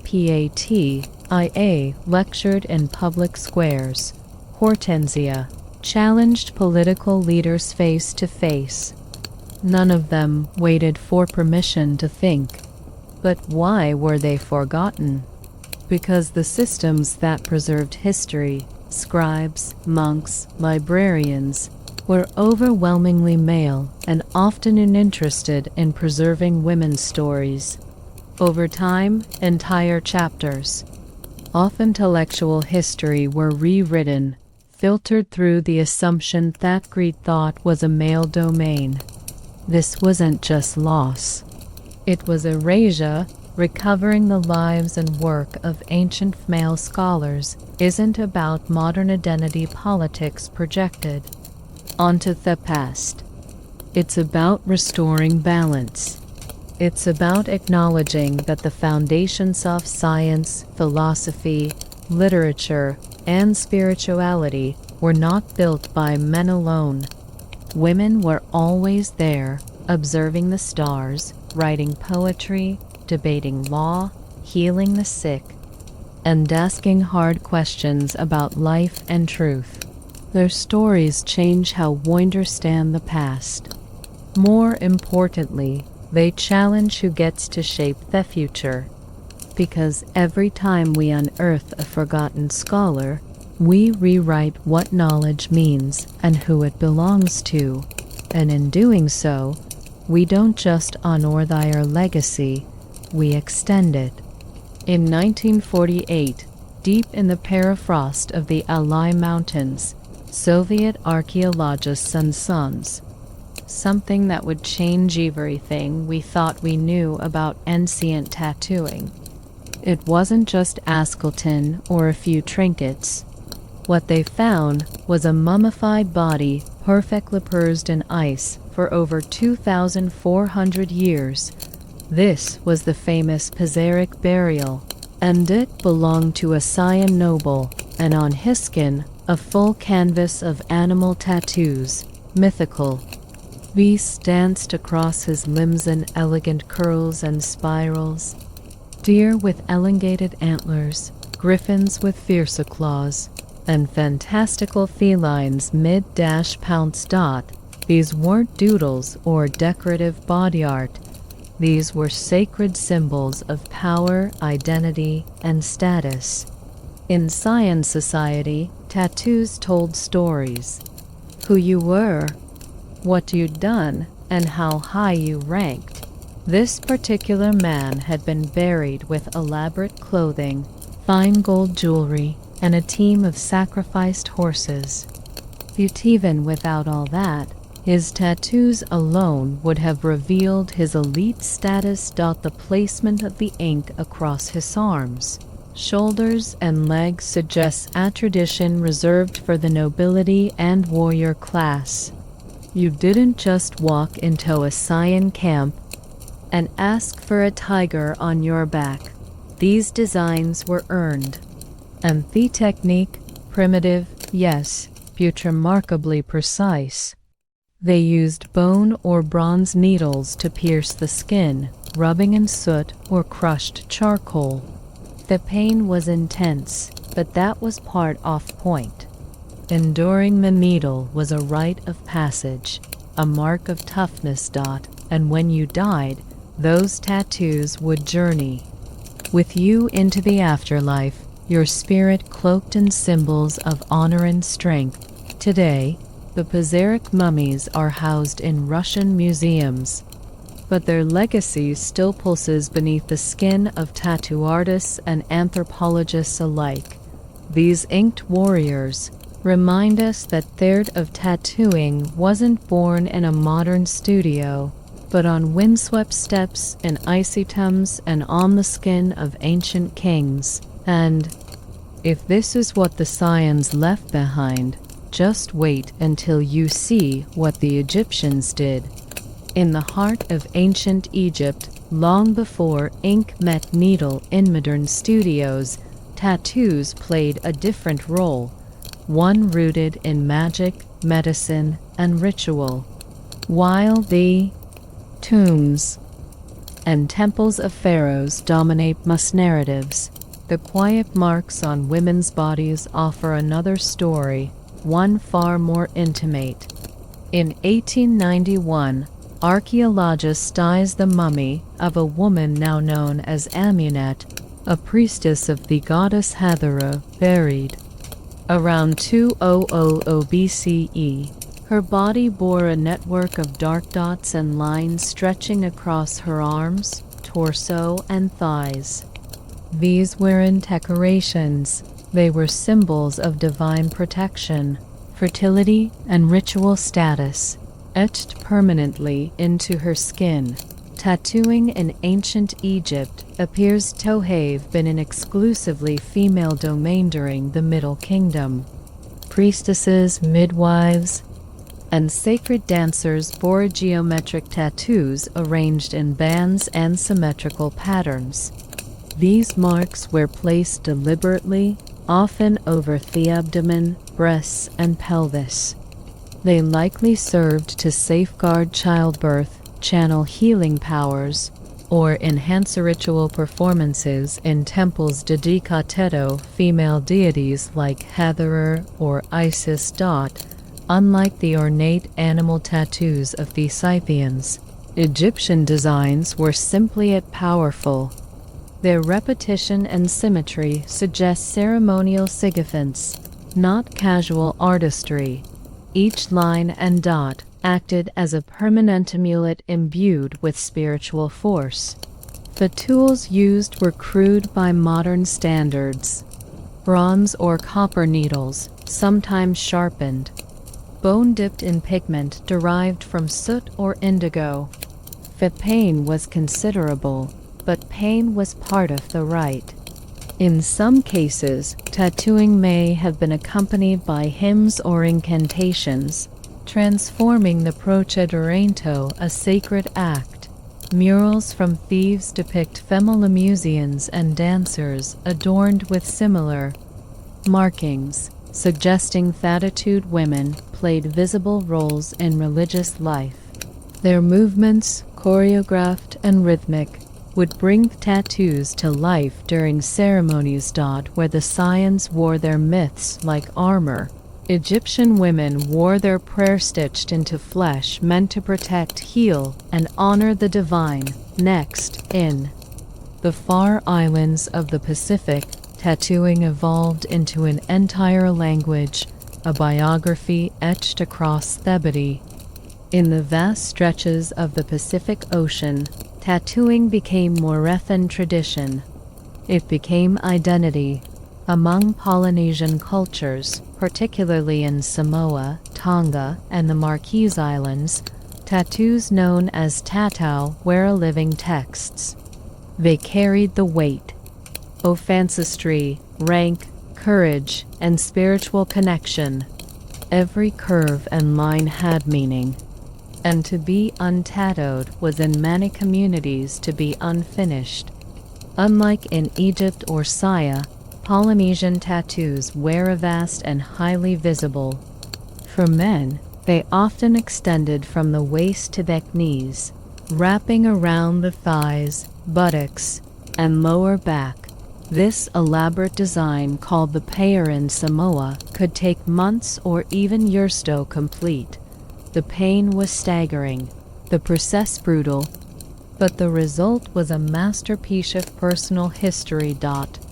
[SPEAKER 2] lectured in public squares. Hortensia challenged political leaders face to face. None of them waited for permission to think. But why were they forgotten? Because the systems that preserved history, scribes, monks, librarians, were overwhelmingly male and often uninterested in preserving women's stories. Over time, entire chapters of intellectual history were rewritten, filtered through the assumption that Greek thought was a male domain. This wasn't just loss. It was erasure. Recovering the lives and work of ancient male scholars isn't about modern identity politics projected onto the past. It's about restoring balance. It's about acknowledging that the foundations of science, philosophy, literature, and spirituality were not built by men alone. Women were always there, observing the stars, writing poetry, debating law, healing the sick, and asking hard questions about life and truth. Their stories change how we understand the past. More importantly, they challenge who gets to shape the future. Because every time we unearth a forgotten scholar, we rewrite what knowledge means and who it belongs to. And in doing so, we don't just honor their legacy, we extend it. In 1948, deep in the permafrost of the Alai Mountains, Soviet archaeologists and sons, something that would change everything we thought we knew about ancient tattooing. It wasn't just skeleton or a few trinkets. What they found was a mummified body perfectly preserved in ice for over 2,400 years. This was the famous Pizarric burial, and it belonged to a Siam noble, and on his skin a full canvas of animal tattoos, mythical. Beasts danced across his limbs in elegant curls and spirals. Deer with elongated antlers, griffins with fiercer claws, and fantastical felines mid-pounce. These weren't doodles or decorative body art. These were sacred symbols of power, identity, and status. In Science Society, tattoos told stories. Who you were, what you'd done, and how high you ranked. This particular man had been buried with elaborate clothing, fine gold jewelry, and a team of sacrificed horses. Yet even without all that, his tattoos alone would have revealed his elite status. The placement of the ink across his arms, shoulders, and legs suggests a tradition reserved for the nobility and warrior class. You didn't just walk into a Saiyan camp and ask for a tiger on your back. These designs were earned. And the technique, primitive, yes, but remarkably precise. They used bone or bronze needles to pierce the skin, rubbing in soot or crushed charcoal. The pain was intense, but that was part of point. Enduring the needle was a rite of passage, a mark of toughness. And when you died, those tattoos would journey with you into the afterlife, your spirit cloaked in symbols of honor and strength. Today, the Pizarric mummies are housed in Russian museums, but their legacy still pulses beneath the skin of tattoo artists and anthropologists alike. These inked warriors remind us that third of tattooing wasn't born in a modern studio, but on windswept steppes in icy Thames and on the skin of ancient kings. And if this is what the Saiyans left behind, just wait until you see what the Egyptians did. In the heart of ancient Egypt, long before ink met needle in modern studios, tattoos played a different role, one rooted in magic, medicine, and ritual. While the tombs and temples of pharaohs dominate most narratives, the quiet marks on women's bodies offer another story, one far more intimate. In 1891, archaeologists studied the mummy of a woman now known as Ambient, a priestess of the goddess Hathor, buried around 2000 BCE. Her body bore a network of dark dots and lines stretching across her arms, torso, and thighs. These weren't decorations. They were symbols of divine protection, fertility, and ritual status, etched permanently into her skin. Tattooing in ancient Egypt appears to have been an exclusively female domain during the Middle Kingdom. Priestesses, midwives, and sacred dancers bore geometric tattoos arranged in bands and symmetrical patterns. These marks were placed deliberately, often over the abdomen, breasts, and pelvis. They likely served to safeguard childbirth, channel healing powers, or enhance ritual performances in temples dedicated to female deities like Hathor or Isis. Unlike the ornate animal tattoos of the Scythians, Egyptian designs were simply yet powerful. Their repetition and symmetry suggest ceremonial significance, not casual artistry. Each line and dot acted as a permanent amulet imbued with spiritual force. The tools used were crude by modern standards. Bronze or copper needles, sometimes sharpened. Bone dipped in pigment derived from soot or indigo. The pain was considerable, but pain was part of the rite. In some cases, tattooing may have been accompanied by hymns or incantations, transforming the procedure into a sacred act. Murals from Thebes depict female musicians and dancers adorned with similar markings, suggesting tattooed women played visible roles in religious life. Their movements, choreographed and rhythmic, would bring tattoos to life during ceremonies. Where the Scythians wore their myths like armor, Egyptian women wore their prayer stitched into flesh, meant to protect, heal, and honor the divine. Next, in the far islands of the Pacific, tattooing evolved into an entire language, a biography etched across Thebes. In the vast stretches of the Pacific Ocean, tattooing became more than tradition. It became identity. Among Polynesian cultures, particularly in Samoa, Tonga, and the Marquese Islands, tattoos known as tattoo were living texts. They carried the weight of ancestry, rank, courage, and spiritual connection. Every curve and line had meaning. And to be untattooed was in many communities to be unfinished. Unlike in Egypt or Saya, Polynesian tattoos were vast and highly visible. For men, they often extended from the waist to the knees, wrapping around the thighs, buttocks, and lower back. This elaborate design, called the pair in Samoa, could take months or even years to complete. The pain was staggering, the process brutal, but the result was a masterpiece of personal history.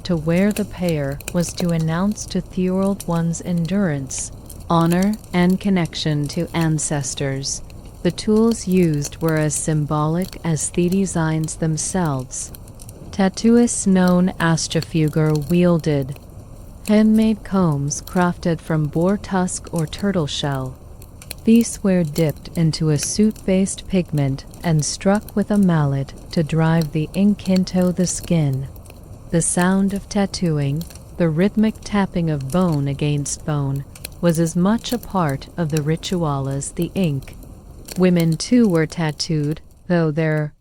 [SPEAKER 2] To wear the pair was to announce to the world one's endurance, honor, and connection to ancestors. The tools used were as symbolic as the designs themselves. Tattooists known as Chafuger wielded handmade combs crafted from boar tusk or turtle shell. These were dipped into a soot-based pigment and struck with a mallet to drive the ink into the skin. The sound of tattooing, the rhythmic tapping of bone against bone, was as much a part of the ritual as the ink. Women too were tattooed, though their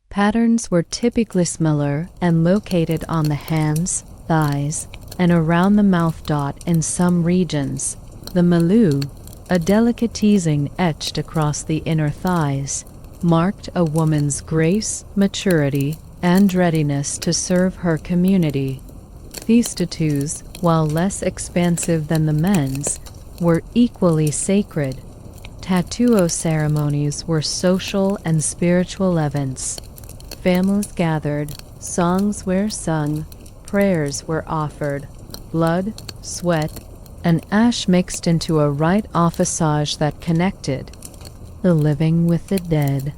[SPEAKER 2] patterns were typically similar and located on the hands, thighs, and around the mouth. In some regions, the malu, a delicate teasing etched across the inner thighs, marked a woman's grace, maturity, and readiness to serve her community. These tattoos, while less expansive than the men's, were equally sacred. Tattoo ceremonies were social and spiritual events. Families gathered, songs were sung, prayers were offered, blood, sweat, and ash mixed into a rite of passage that connected the living with the dead.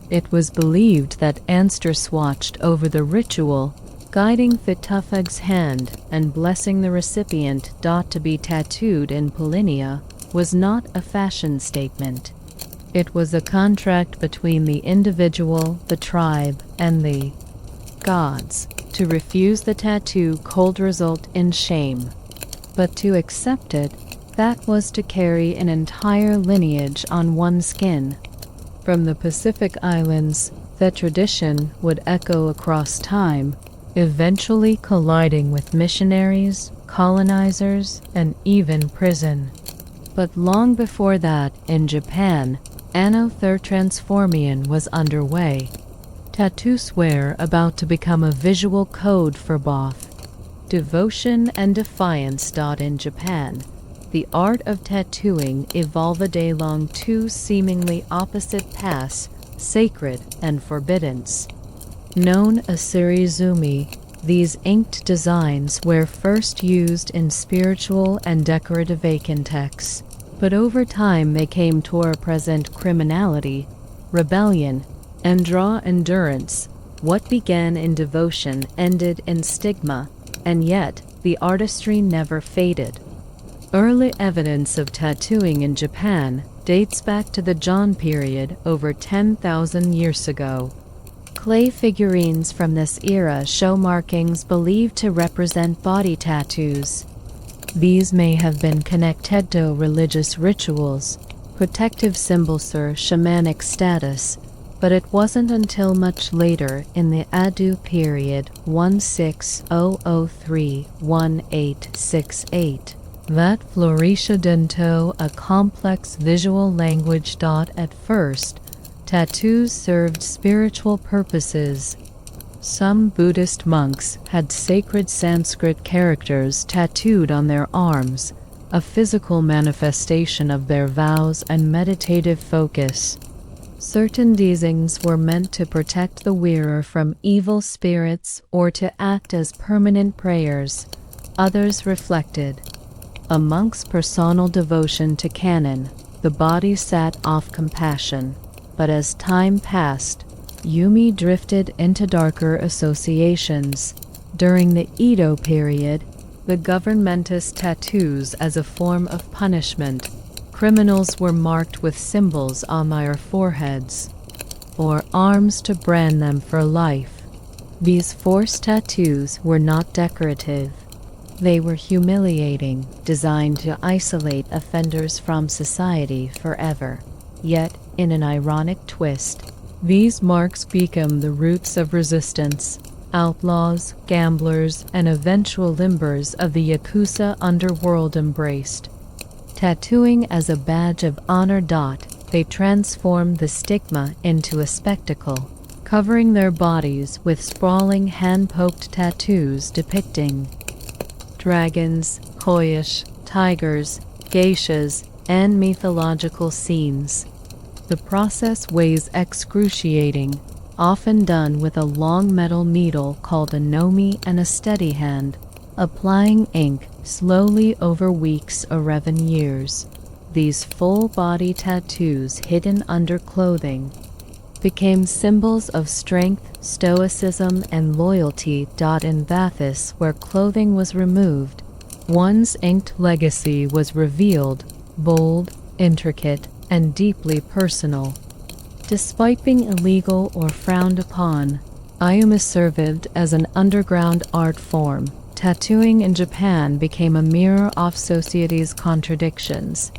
[SPEAKER 2] It was believed that ancestors watched over the ritual, guiding the tuffeg's hand and blessing the recipient. To be tattooed in Polynesia was not a fashion statement. It was a contract between the individual, the tribe, and the gods. To refuse the tattoo could result in shame, but to accept it That was to carry an entire lineage on one skin. From the Pacific Islands, the tradition would echo across time, eventually colliding with missionaries, colonizers, and even prison. But long before that, in Japan, Anno-Transformian was underway. Tattoos were about to become a visual code for both devotion and defiance. In Japan, the art of tattooing evolved along two seemingly opposite paths, sacred and forbidden. Known as surizumi, these inked designs were first used in spiritual and decorative contexts, but over time they came to represent criminality, rebellion, and draw endurance. What began in devotion ended in stigma, and yet the artistry never faded. Early evidence of tattooing in Japan dates back to the Zhou period over 10,000 years ago. Clay figurines from this era show markings believed to represent body tattoos. These may have been connected to religious rituals, protective symbols, or shamanic status, but it wasn't until much later in the Edo period 1603-1868 that flourished into a complex visual language. At first, tattoos served spiritual purposes. Some Buddhist monks had sacred Sanskrit characters tattooed on their arms, a physical manifestation of their vows and meditative focus. Certain designs were meant to protect the wearer from evil spirits or to act as permanent prayers. Others reflected a monk's personal devotion to canon. The body set off compassion, but as time passed, Yumi drifted into darker associations. During the Edo period, the government used tattoos as a form of punishment. Criminals were marked with symbols on their foreheads or arms to brand them for life. These forced tattoos were not decorative. They were humiliating, designed to isolate offenders from society forever. Yet, in an ironic twist, these marks became the roots of resistance. Outlaws, gamblers, and eventual members of the Yakuza underworld embraced tattooing as a badge of honor. They transformed the stigma into a spectacle, covering their bodies with sprawling hand-poked tattoos depicting dragons, koish, tigers, geishas, and mythological scenes. The process was excruciating, often done with a long metal needle called a nomi and a steady hand, applying ink slowly over weeks or even years. These full-body tattoos hidden under clothing became symbols of strength, stoicism, and loyalty. In Bathis, where clothing was removed, one's inked legacy was revealed, bold, intricate, and deeply personal. Despite being illegal or frowned upon, Ayumi served as an underground art form. Tattooing in Japan became a mirror of society's contradictions.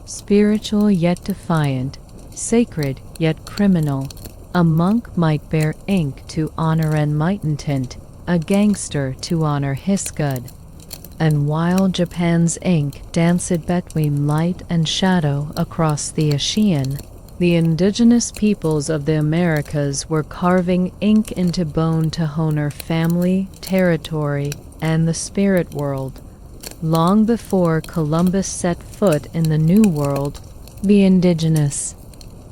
[SPEAKER 2] Spiritual yet defiant, sacred yet criminal. A monk might bear ink to honor enlightenment, a gangster to honor his good. And while Japan's ink danced between light and shadow across the ocean, the indigenous peoples of the Americas were carving ink into bone to honor family, territory, and the spirit world. Long before Columbus set foot in the New World, the indigenous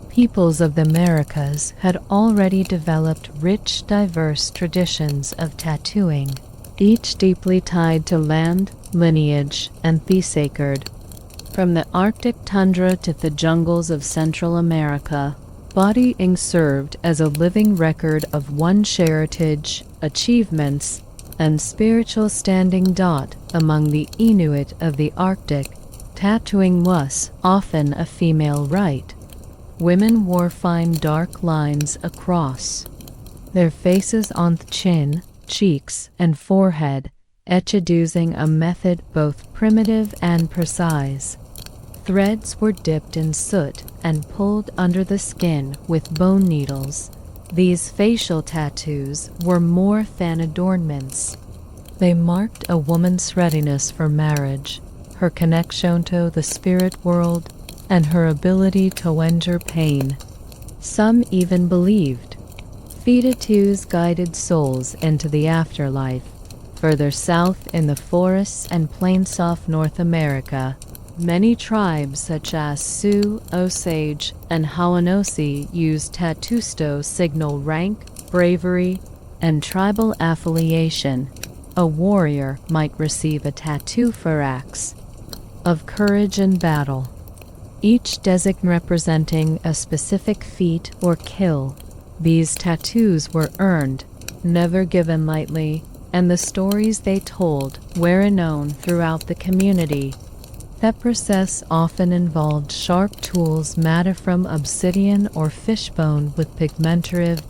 [SPEAKER 2] peoples of the Americas had already developed rich, diverse traditions of tattooing, each deeply tied to land, lineage, and the sacred. From the Arctic tundra to the jungles of Central America, body ink served as a living record of one's heritage, achievements, and spiritual standing. Among the Inuit of the Arctic, tattooing was often a female rite. Women wore fine dark lines across their faces on the chin, cheeks, and forehead, introducing a method both primitive and precise. Threads were dipped in soot and pulled under the skin with bone needles. These facial tattoos were more than adornments. They marked a woman's readiness for marriage, her connection to the spirit world, and her ability to endure pain. Some even believed tattoos guided souls into the afterlife. Further south in the forests and plains of North America, many tribes such as Sioux, Osage, and Hawanosi used tattoos to signal rank, bravery, and tribal affiliation. A warrior might receive a tattoo for acts of courage in battle, each designation representing a specific feat or kill. These tattoos were earned, never given lightly, and the stories they told were known throughout the community. That process often involved sharp tools made from obsidian or fishbone with pigmented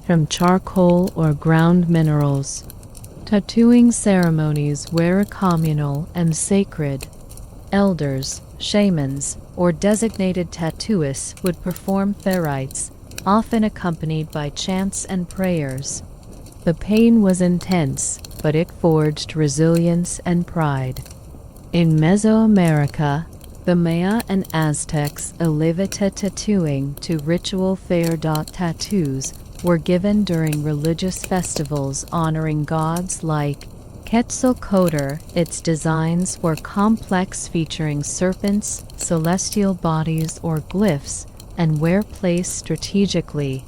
[SPEAKER 2] from charcoal or ground minerals. Tattooing ceremonies were communal and sacred. Elders, shamans, or designated tattooists would perform their rites, often accompanied by chants and prayers. The pain was intense, but it forged resilience and pride. In Mesoamerica, the Maya and Aztecs elevated tattooing to ritual fair. Tattoos were given during religious festivals honoring gods like Quetzalcoatl. Its designs were complex, featuring serpents, celestial bodies, or glyphs, and were placed strategically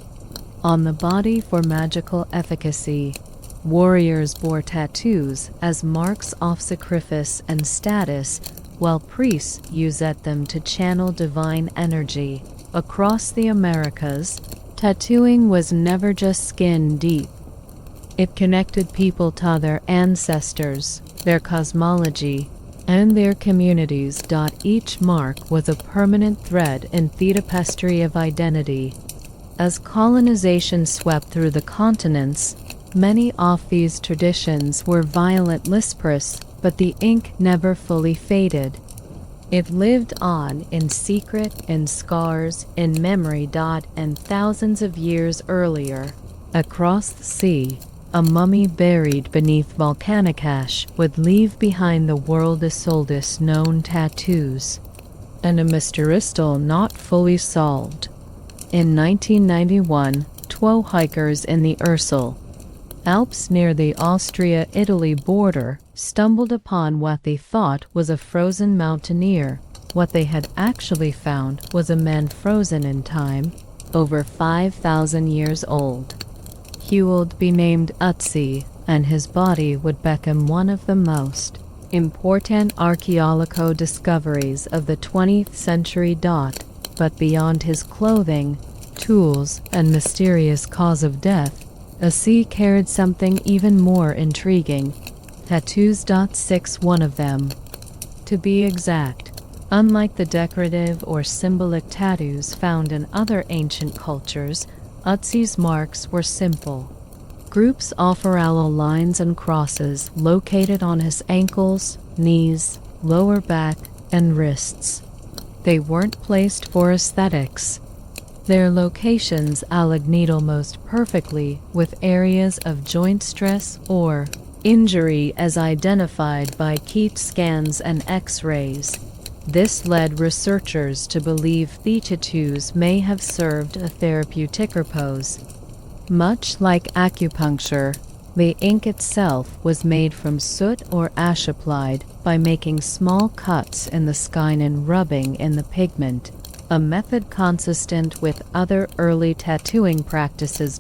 [SPEAKER 2] on the body for magical efficacy. Warriors bore tattoos as marks of sacrifice and status, while priests used them to channel divine energy. Across the Americas, tattooing was never just skin deep. It connected people to their ancestors, their cosmology, and their communities. Each mark was a permanent thread in the tapestry of identity. As colonization swept through the continents, many of these traditions were violent lisprous, but the ink never fully faded. It lived on in secret, in scars, in memory. And thousands of years earlier, across the sea, a mummy buried beneath volcanic ash would leave behind the world's oldest known tattoos, and a mystery still not fully solved. In 1991, 12 hikers in the Ursel Alps near the Austria-Italy border stumbled upon what they thought was a frozen mountaineer. What they had actually found was a man frozen in time, over 5,000 years old. He would be named Ötzi, and his body would become one of the most important archaeological discoveries of the 20th century. But beyond his clothing, tools, and mysterious cause of death, Ötzi carried something even more intriguing. Tattoos. 6 One of them, to be exact. Unlike the decorative or symbolic tattoos found in other ancient cultures, Ötzi's marks were simple. Groups of parallel lines and crosses located on his ankles, knees, lower back, and wrists. They weren't placed for aesthetics. Their locations aligned most perfectly with areas of joint stress or injury as identified by CT scans and X-rays. This led researchers to believe the tattoos may have served a therapeutic purpose. Much like acupuncture, the ink itself was made from soot or ash applied by making small cuts in the skin and rubbing in the pigment, a method consistent with other early tattooing practices.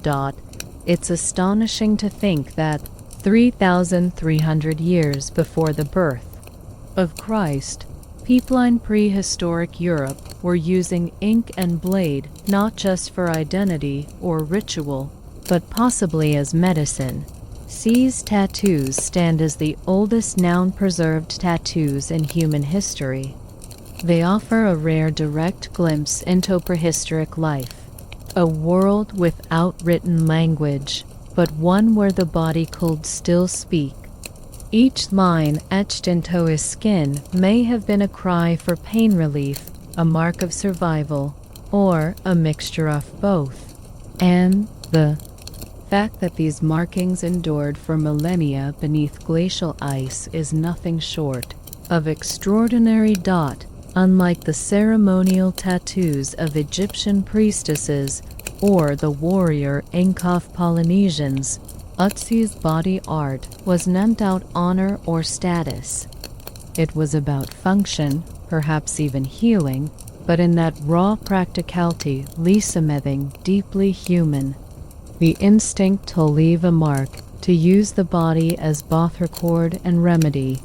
[SPEAKER 2] It's astonishing to think that 3,300 years before the birth of Christ, people in prehistoric Europe were using ink and blade not just for identity or ritual, but possibly as medicine. These tattoos stand as the oldest known preserved tattoos in human history. They offer a rare direct glimpse into prehistoric life, a world without written language, but one where the body could still speak. Each line etched into his skin may have been a cry for pain relief, a mark of survival, or a mixture of both. And the fact that these markings endured for millennia beneath glacial ice is nothing short of extraordinary. Unlike the ceremonial tattoos of Egyptian priestesses or the warrior ink of Polynesians, Ötzi's body art was not about honor or status. It was about function, perhaps even healing, but in that raw practicality lay something deeply human. The instinct to leave a mark, to use the body as both record and remedy.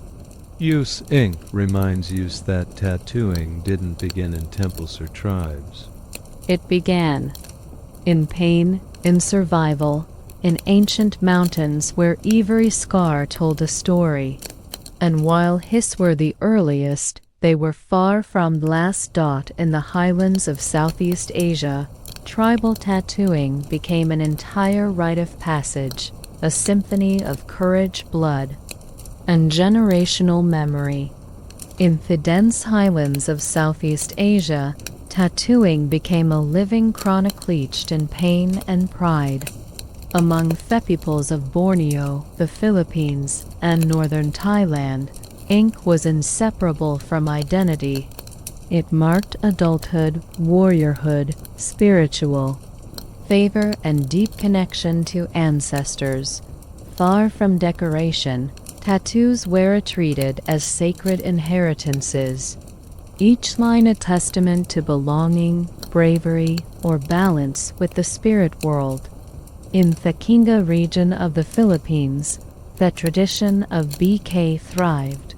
[SPEAKER 3] Use ink reminds us that tattooing didn't begin in temples or tribes.
[SPEAKER 2] It began in pain, in survival, in ancient mountains where every scar told a story. And while his were the earliest, they were far from last. In the highlands of Southeast Asia, tribal tattooing became an entire rite of passage, a symphony of courage, blood, and generational memory. In the dense highlands of Southeast Asia, tattooing became a living chronicle etched in pain and pride. Among the peoples of Borneo, the Philippines, and northern Thailand, ink was inseparable from identity. It marked adulthood, warriorhood, spiritual favor, and deep connection to ancestors. Far from decoration, tattoos were treated as sacred inheritances, each line a testament to belonging, bravery, or balance with the spirit world. In the Kinga region of the Philippines, the tradition of BK thrived.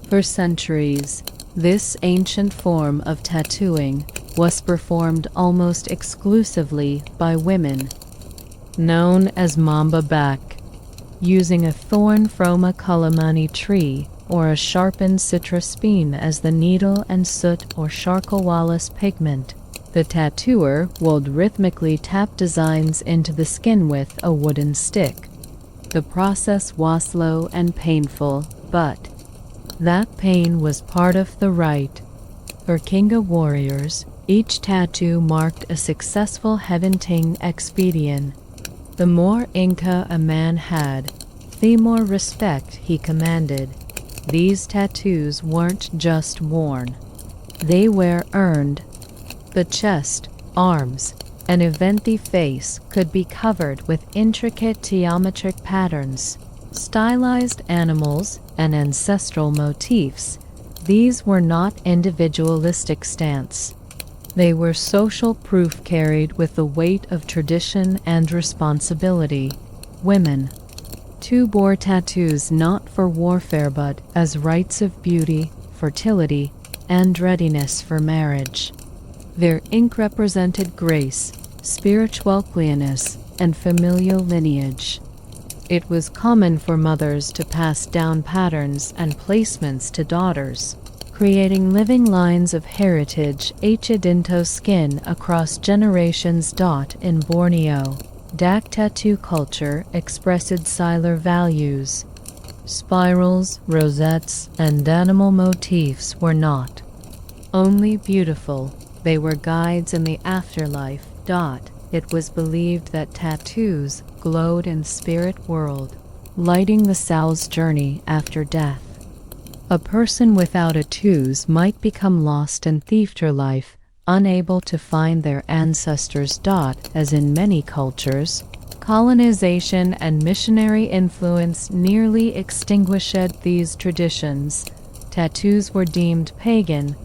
[SPEAKER 2] For centuries, this ancient form of tattooing was performed almost exclusively by women, known as mamba back. Using a thorn from a calamani tree or a sharpened citrus bean as the needle and soot or charcoal-wallace pigment, the tattooer would rhythmically tap designs into the skin with a wooden stick. The process was slow and painful, but that pain was part of the rite. For Kinga warriors, each tattoo marked a successful hunting expedition. The more Inca a man had, the more respect he commanded. These tattoos weren't just worn. They were earned. The chest, arms, and even the face could be covered with intricate geometric patterns, stylized animals, and ancestral motifs. These were not individualistic stance. They were social proof carried with the weight of tradition and responsibility. Women, too, bore tattoos not for warfare but as rites of beauty, fertility, and readiness for marriage. Their ink represented grace, spiritual cleanness, and familial lineage. It was common for mothers to pass down patterns and placements to daughters, creating living lines of heritage etched into skin across generations. In Borneo, Dak tattoo culture expressed similar values. Spirals, rosettes, and animal motifs were not only beautiful, they were guides in the afterlife. It was believed that tattoos glowed in spirit world, lighting the soul's journey after death. A person without tattoos might become lost in afterlife, unable to find their ancestors. As in many cultures, colonization and missionary influence nearly extinguished these traditions. Tattoos were deemed pagan,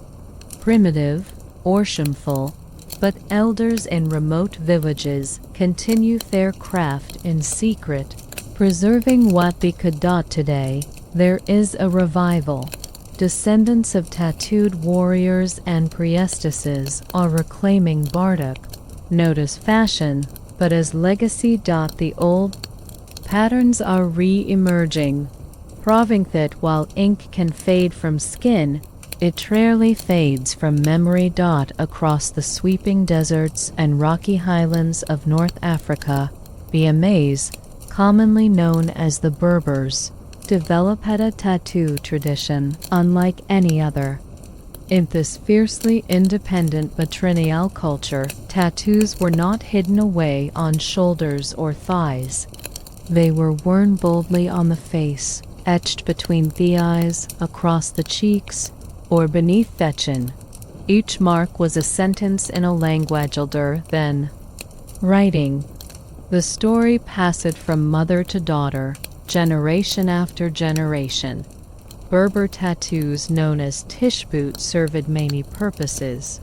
[SPEAKER 2] primitive, or shameful, but elders in remote villages continued their craft in secret, preserving what they could. Today, there is a revival. Descendants of tattooed warriors and priestesses are reclaiming Bardic, not as fashion, but as legacy. The old patterns are re-emerging, proving that while ink can fade from skin, it rarely fades from memory. Across the sweeping deserts and rocky highlands of North Africa, the Amaze, commonly known as the Berbers, developed a tattoo tradition unlike any other. In this fiercely independent matrilineal culture, tattoos were not hidden away on shoulders or thighs. They were worn boldly on the face, etched between the eyes, across the cheeks, or beneath the chin. Each mark was a sentence in a language older than writing. The story passed from mother to daughter, generation after generation. Berber tattoos known as tishboot served many purposes.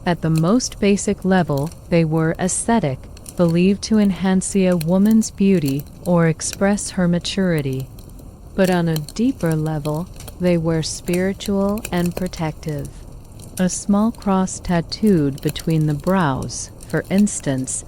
[SPEAKER 2] At the most basic level, they were aesthetic, believed to enhance a woman's beauty or express her maturity. But on a deeper level, they were spiritual and protective. A small cross tattooed between the brows, for instance,